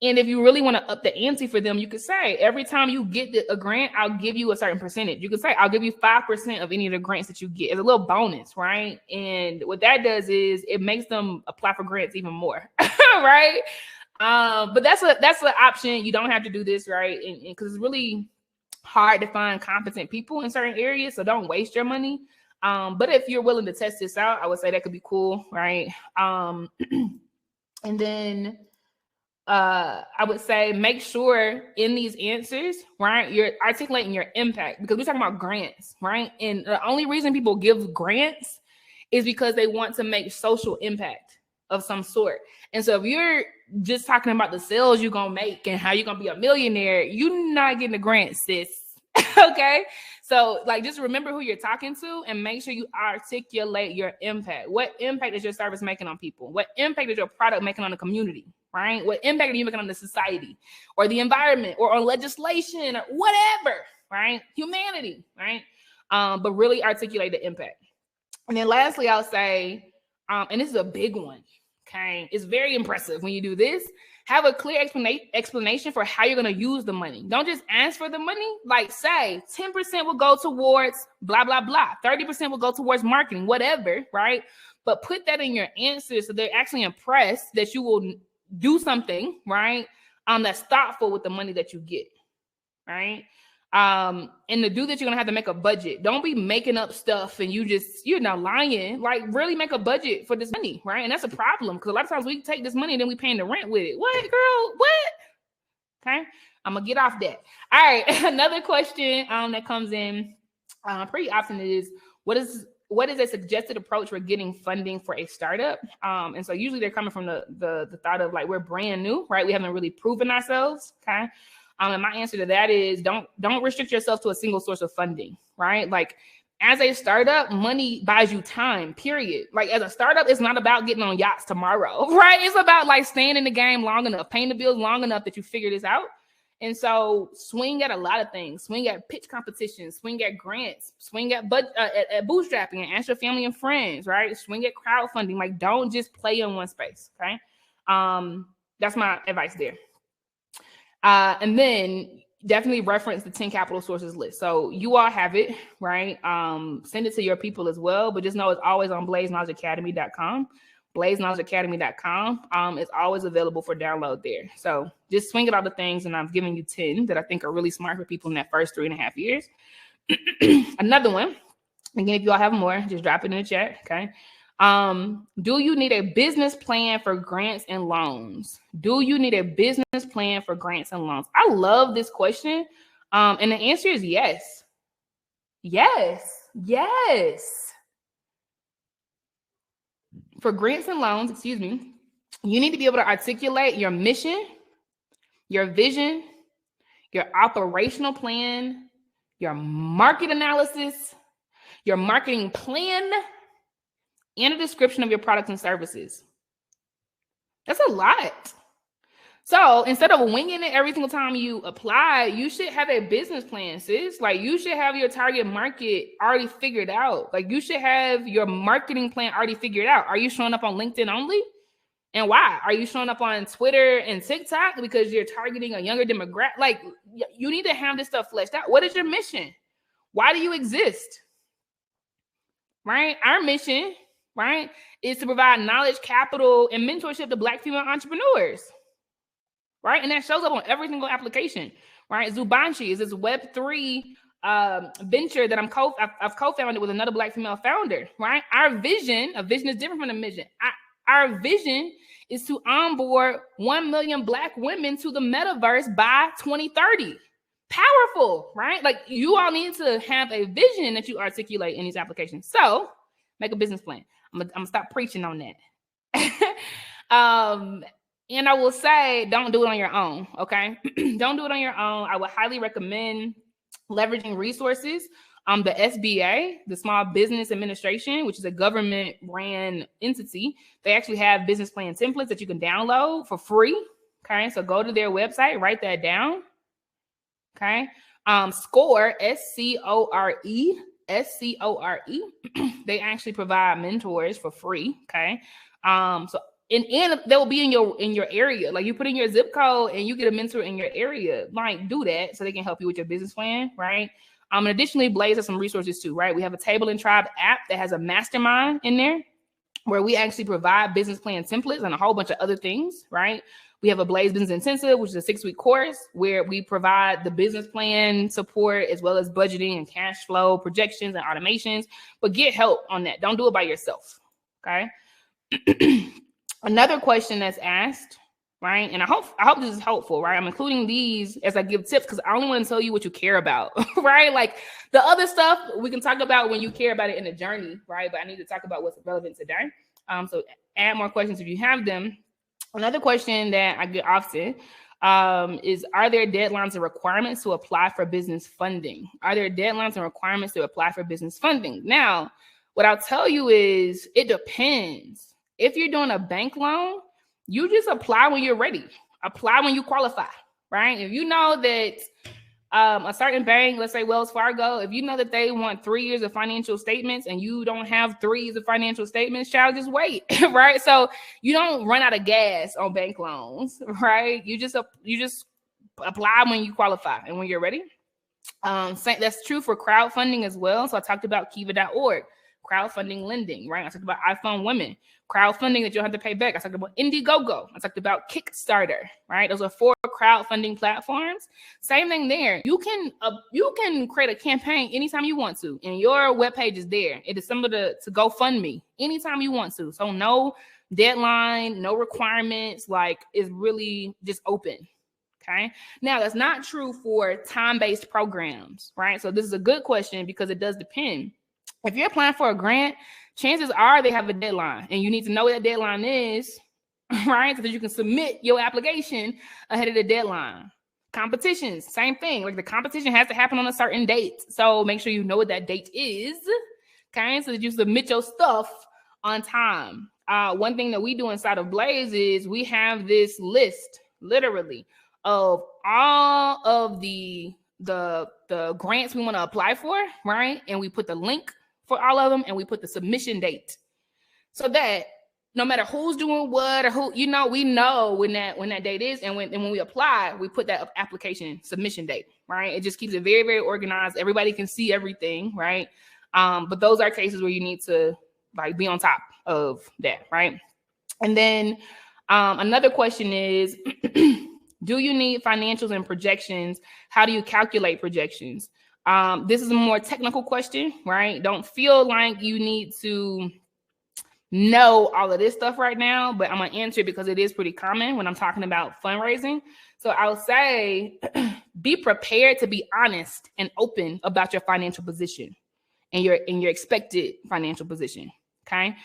And if you really want to up the ante for them, you could say every time you get a grant, I'll give you a certain percentage. You could say I'll give you 5% of any of the grants that you get as a little bonus, right? And what that does is it makes them apply for grants even more, right? But that's an option. You don't have to do this, right? And because it's really hard to find competent people in certain areas, so don't waste your money. But if you're willing to test this out, I would say that could be cool, right? And then I would say make sure in these answers, right, you're articulating your impact because we're talking about grants, right? And the only reason people give grants is because they want to make social impact of some sort. And so if you're just talking about the sales you're going to make and how you're going to be a millionaire, you're not getting a grant, sis. Okay? So like, just remember who you're talking to and make sure you articulate your impact. What impact is your service making on people? What impact is your product making on the community? Right? What impact are you making on the society or the environment or on legislation or whatever, right? Humanity, right? But really articulate the impact. And then lastly, I'll say, and this is a big one, okay? It's very impressive when you do this. Have a clear explanation for how you're going to use the money. Don't just ask for the money. Like say 10% will go towards blah, blah, blah. 30% will go towards marketing, whatever, right? But put that in your answer so they're actually impressed that you will do something, right? That's thoughtful with the money that you get, right? And to do that, you're gonna have to make a budget. Don't be making up stuff and you're not lying. Like really make a budget for this money, right? And that's a problem because a lot of times we take this money and then we paying the rent with it. What, girl? What? Okay, I'm gonna get off that. All right, another question that comes in pretty often is what is a suggested approach for getting funding for a startup? And so usually they're coming from the thought of like, we're brand new, right? We haven't really proven ourselves, okay? And my answer to that is don't restrict yourself to a single source of funding, right? Like as a startup, money buys you time, period. Like as a startup, it's not about getting on yachts tomorrow, right? It's about like staying in the game long enough, paying the bills long enough that you figure this out. And so swing at a lot of things, swing at pitch competitions, swing at grants, swing at bootstrapping and ask your family and friends, right? Swing at crowdfunding. Like don't just play in one space, okay? That's my advice there. And then definitely reference the 10 capital sources list. So you all have it, right? Send it to your people as well, but just know it's always on blazeknowledgeacademy.com. blazeknowledgeacademy.com. It's always available for download there. So just swing at all the things, and I've given you 10 that I think are really smart for people in that first 3.5 years. Another one, again, if you all have more, just drop it in the chat, okay? Do you need a business plan for grants and loans? Do you need a business plan for grants and loans? I love this question. And the answer is yes. Yes. Yes. For grants and loans, excuse me, you need to be able to articulate your mission, your vision, your operational plan, your market analysis, your marketing plan, and a description of your products and services. That's a lot. So instead of winging it every single time you apply, you should have a business plan, sis. Like, you should have your target market already figured out. Like, you should have your marketing plan already figured out. Are you showing up on LinkedIn only? And why? Are you showing up on Twitter and TikTok because you're targeting a younger demographic? Like, you need to have this stuff fleshed out. What is your mission? Why do you exist? Right? Our mission, right, is to provide knowledge, capital, and mentorship to Black female entrepreneurs, right? And that shows up on every single application, right? Zubanchi is this Web3 venture that I've co-founded with another Black female founder, right? Our vision, a vision is different from a mission. Our vision is to onboard 1 million Black women to the metaverse by 2030. Powerful, right? Like, you all need to have a vision that you articulate in these applications. So make a business plan. I'm gonna stop preaching on that. And I will say, don't do it on your own, okay? Don't do it on your own. I would highly recommend leveraging resources. The SBA, the Small Business Administration, which is a government ran entity, they actually have business plan templates that you can download for free, okay? So go to their website, write that down, okay? SCORE, SCORE, they actually provide mentors for free, okay? So and they will be in your area. Like, you put in your zip code and you get a mentor in your area. Like, do that so they can help you with your business plan, right? And additionally, Blaze has some resources too, right? We have a Table and Tribe app that has a mastermind in there where we actually provide business plan templates and a whole bunch of other things, right? We have a Blaze Business Intensive, which is a 6-week course where we provide the business plan support as well as budgeting and cash flow projections and automations. But get help on that. Don't do it by yourself, okay? Another question that's asked, right? And I hope this is helpful, right? I'm including these as I give tips because I only want to tell you what you care about, right? Like, the other stuff we can talk about when you care about it in the journey, right? But I need to talk about what's relevant today. So add more questions if you have them. Another question that I get often is, are there deadlines and requirements to apply for business funding? Are there deadlines and requirements to apply for business funding? Now, what I'll tell you is it depends. If you're doing a bank loan, you just apply when you're ready. Apply when you qualify, right? If you know that a certain bank, let's say Wells Fargo, if you know that they want 3 years of financial statements and you don't have 3 years of financial statements, child, just wait, right? So you don't run out of gas on bank loans, right? You just apply when you qualify and when you're ready. That's true for crowdfunding as well. So I talked about kiva.org. Crowdfunding lending, right? I talked about iPhone Women, crowdfunding that you'll have to pay back. I talked about Indiegogo. I talked about Kickstarter, right? Those are 4 crowdfunding platforms. Same thing there. You can create a campaign anytime you want to, and your webpage is there. It is similar to GoFundMe anytime you want to. So no deadline, no requirements. Like, it's really just open. Okay. Now, that's not true for time-based programs, right? So this is a good question because it does depend. If you're applying for a grant, chances are they have a deadline, and you need to know what that deadline is, right? So that you can submit your application ahead of the deadline. Competitions, same thing. Like, the competition has to happen on a certain date. So make sure you know what that date is, okay? So that you submit your stuff on time. One thing that we do inside of Blaze is we have this list, literally, of all of the grants we want to apply for, right? And we put the link for all of them, and we put the submission date so that no matter who's doing what or who, we know when that date is, and when we apply, we put that application submission date, right? It just keeps it very, very organized. Everybody can see everything, right? But those are cases where you need to like be on top of that, right? And then another question is, do you need financials and projections? How do you calculate projections? This is a more technical question, right? Don't feel like you need to know all of this stuff right now, but I'm going to answer it because it is pretty common when I'm talking about fundraising. So I'll say, be prepared to be honest and open about your financial position and your expected financial position. Okay.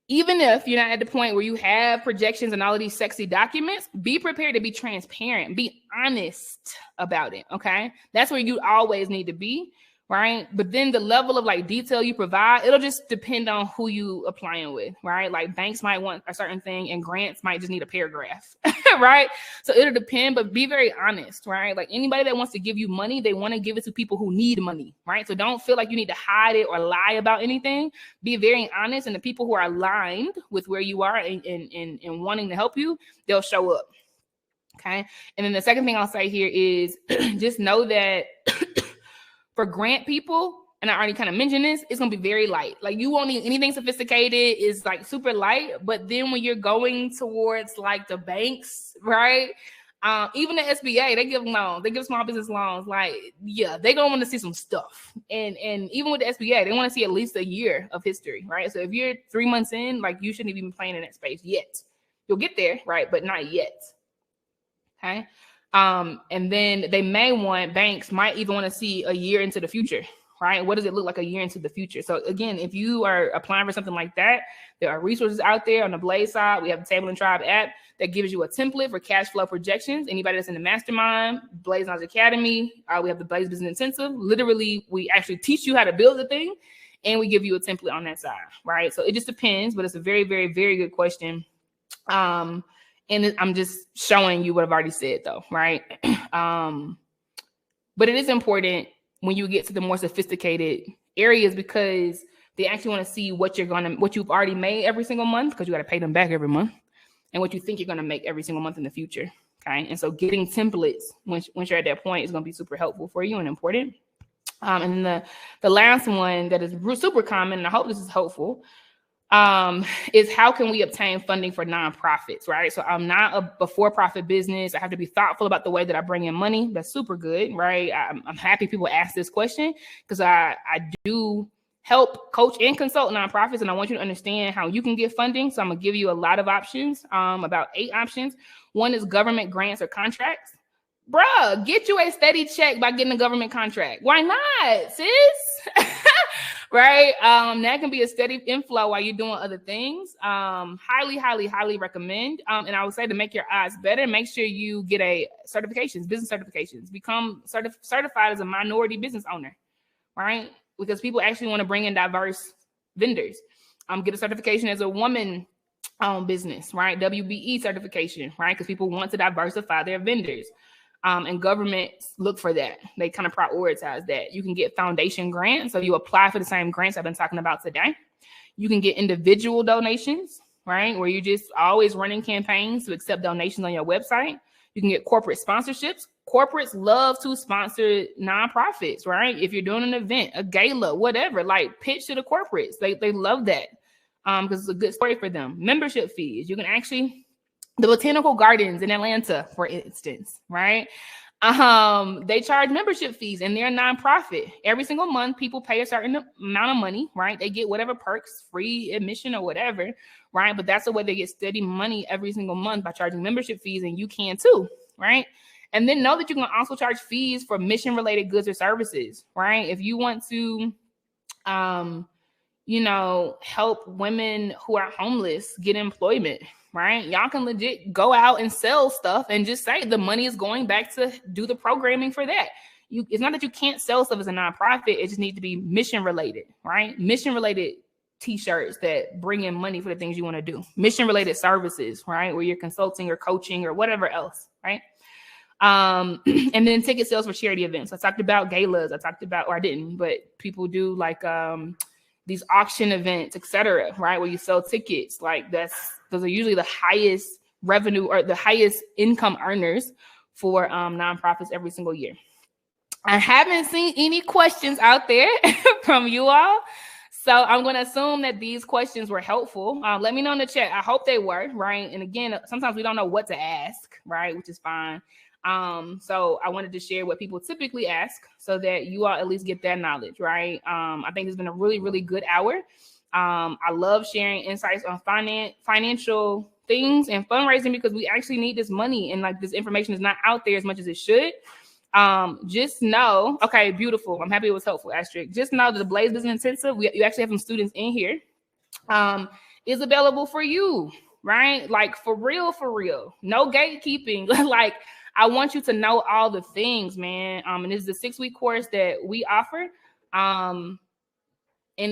Even if you're not at the point where you have projections and all of these sexy documents, be prepared to be transparent, be honest about it. Okay. That's where you always need to be. Right. But then the level of like detail you provide, it'll just depend on who you applying with. Right. Like banks might want a certain thing and grants might just need a paragraph. Right. So it'll depend, but be very honest. Right. Like anybody that wants to give you money, they want to give it to people who need money. Right. So don't feel like you need to hide it or lie about anything. Be very honest. And the people who are aligned with where you are and wanting to help you, they'll show up. Okay. And then the second thing I'll say here is just know that for grant people, and I already kind of mentioned this, it's going to be very light. Like you won't need anything sophisticated. It's like super light. But then when you're going towards like the banks, right? Even the SBA, they give loans. They give small business loans. Like, yeah, they're going to want to see some stuff. And even with the SBA, they want to see at least a year of history, right? So if you're 3 months in, like you shouldn't even be playing in that space yet. You'll get there, right? But not yet. Okay. And then banks might even want to see a year into the future, right? What does it look like a year into the future? So again, if you are applying for something like that, there are resources out there on the Blaze side. We have the Table and Tribe app that gives you a template for cash flow projections. Anybody that's in the mastermind, Blaze Knowledge Academy, we have the Blaze Business Intensive. Literally, we actually teach you how to build the thing and we give you a template on that side, right? So it just depends, but it's a very, very, very good question. And I'm just showing you what I've already said though, right? But it is important when you get to the more sophisticated areas because they actually want to see what you've already made every single month because you got to pay them back every month and what you think you're going to make every single month in the future. Okay. And so getting templates once you're at that point is going to be super helpful for you and important. And then the last one that is super common, and I hope this is helpful, is how can we obtain funding for nonprofits, right? So I'm not a for-profit business. I have to be thoughtful about the way that I bring in money. That's super good, right? I'm happy people ask this question because I do help coach and consult nonprofits, and I want you to understand how you can get funding. So I'm gonna give you a lot of options, about 8 options. One is government grants or contracts. Bruh, get you a steady check by getting a government contract. Why not, sis? Right? That can be a steady inflow while you're doing other things. Highly, highly, highly recommend. And I would say to make your odds better, make sure you get business certifications, become certified as a minority business owner, right? Because people actually want to bring in diverse vendors. Get a certification as a woman-owned business, right? WBE certification, right? Because people want to diversify their vendors. And governments look for that. They kind of prioritize that. You can get foundation grants. So you apply for the same grants I've been talking about today. You can get individual donations, right? Where you're just always running campaigns to accept donations on your website. You can get corporate sponsorships. Corporates love to sponsor nonprofits, right? If you're doing an event, a gala, whatever, like pitch to the corporates. They love that because it's a good story for them. Membership fees. You can actually... The Botanical Gardens in Atlanta, for instance, right? They charge membership fees and they're a nonprofit. Every single month, people pay a certain amount of money, right? They get whatever perks, free admission or whatever, right? But that's the way they get steady money every single month by charging membership fees, and you can too, right? And then know that you can also charge fees for mission-related goods or services, right? If you want to, help women who are homeless get employment, right? Y'all can legit go out and sell stuff and just say the money is going back to do the programming for that. It's not that you can't sell stuff as a nonprofit. It just needs to be mission related, right? Mission related t-shirts that bring in money for the things you want to do. Mission related services, right? Where you're consulting or coaching or whatever else, right? And then ticket sales for charity events. I talked about galas. I didn't, but people do like these auction events, etc., right? Where you sell tickets. Like that's Those are usually the highest revenue or the highest income earners for nonprofits every single year. I haven't seen any questions out there from you all. So I'm going to assume that these questions were helpful. Let me know in the chat. I hope they were, right? And again, sometimes we don't know what to ask, right? Which is fine. So I wanted to share what people typically ask so that you all at least get that knowledge, right? I think it's been a really, really good hour. I love sharing insights on financial things and fundraising because we actually need this money, and like this information is not out there as much as it should. Just know, okay, beautiful. I'm happy it was helpful, Asterisk. Just know that the Blaze Business Intensive, you actually have some students in here, is available for you, right? Like for real. No gatekeeping. Like I want you to know all the things, man. And this is a 6-week course that we offer. And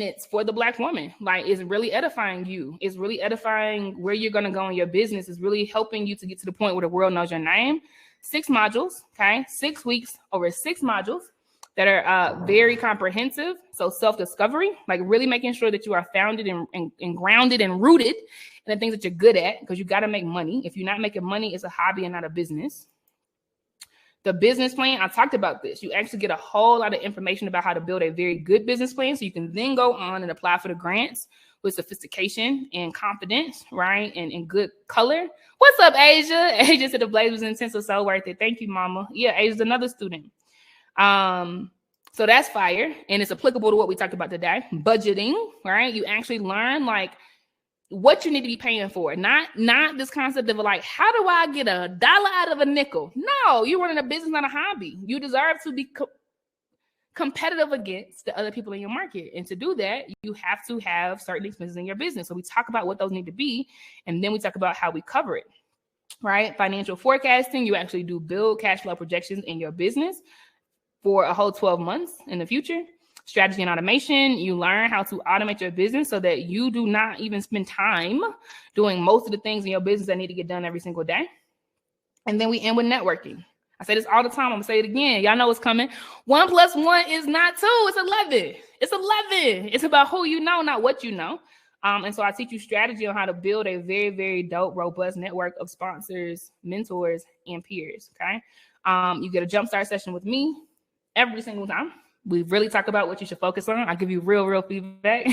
it's for the Black woman. Like it's really edifying you. It's really edifying where you're going to go in your business. It's really helping you to get to the point where the world knows your name. 6 modules, okay? 6 weeks over 6 modules that are very comprehensive. So self-discovery, like really making sure that you are founded and grounded and rooted in the things that you're good at, because you got to make money. If you're not making money, it's a hobby and not a business. The business plan, I talked about this. You actually get a whole lot of information about how to build a very good business plan so you can then go on and apply for the grants with sophistication and confidence, right? And good color. What's up, Asia? Asia said the Blaze was intense, so worth it. Thank you, mama. Yeah, Asia's another student. So that's fire. And it's applicable to what we talked about today. Budgeting, right? You actually learn like what you need to be paying for. Not this concept of like, how do I get $1 out of a nickel? No, you're running a business, not a hobby. You deserve to be competitive against the other people in your market. And to do that, you have to have certain expenses in your business. So we talk about what those need to be, and then we talk about how we cover it, right? Financial forecasting, you actually do build cash flow projections in your business for a whole 12 months in the future. Strategy and automation, you learn how to automate your business so that you do not even spend time doing most of the things in your business that need to get done every single day. And then we end with networking. I say this all the time. I'm gonna say it again. Y'all know what's coming. 1 + 1 is not 2. It's 11. It's 11. It's about who you know, not what you know. And so I teach you strategy on how to build a very, very dope, robust network of sponsors, mentors, and peers. Okay. You get a jumpstart session with me every single time. We really talk about what you should focus on. I give you real feedback.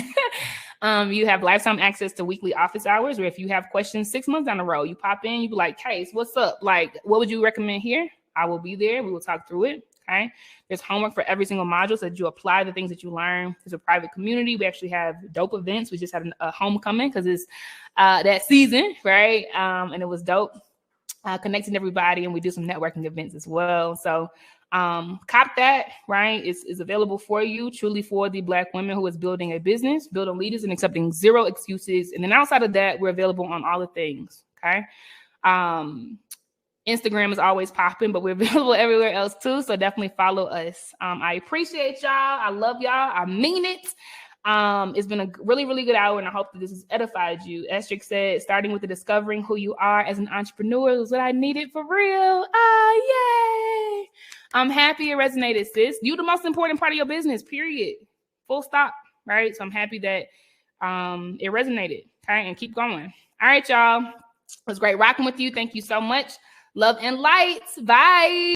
You have lifetime access to weekly office hours, where if you have questions 6 months down the road, you pop in, you be like, Case, what's up? Like, what would you recommend here? I will be there. We will talk through it. Okay. There's homework for every single module so that you apply the things that you learn. There's a private community. We actually have dope events. We just had a homecoming because it's that season, right? And it was dope connecting everybody, and we do some networking events as well. So cop that, right? It's available for you, truly for the Black women who is building a business, building leaders, and accepting zero excuses. And then outside of that, we're available on all the things. Okay. Instagram is always popping, but we're available everywhere else too. So definitely follow us. I appreciate y'all. I love y'all. I mean it. It's been a really, really good hour, and I hope that this has edified you. Estrid said, starting with the discovering who you are as an entrepreneur was what I needed for real. Yay. I'm happy it resonated, sis. You the most important part of your business, period. Full stop, right? So I'm happy that it resonated, okay? And keep going. All right, y'all. It was great rocking with you. Thank you so much. Love and light. Bye.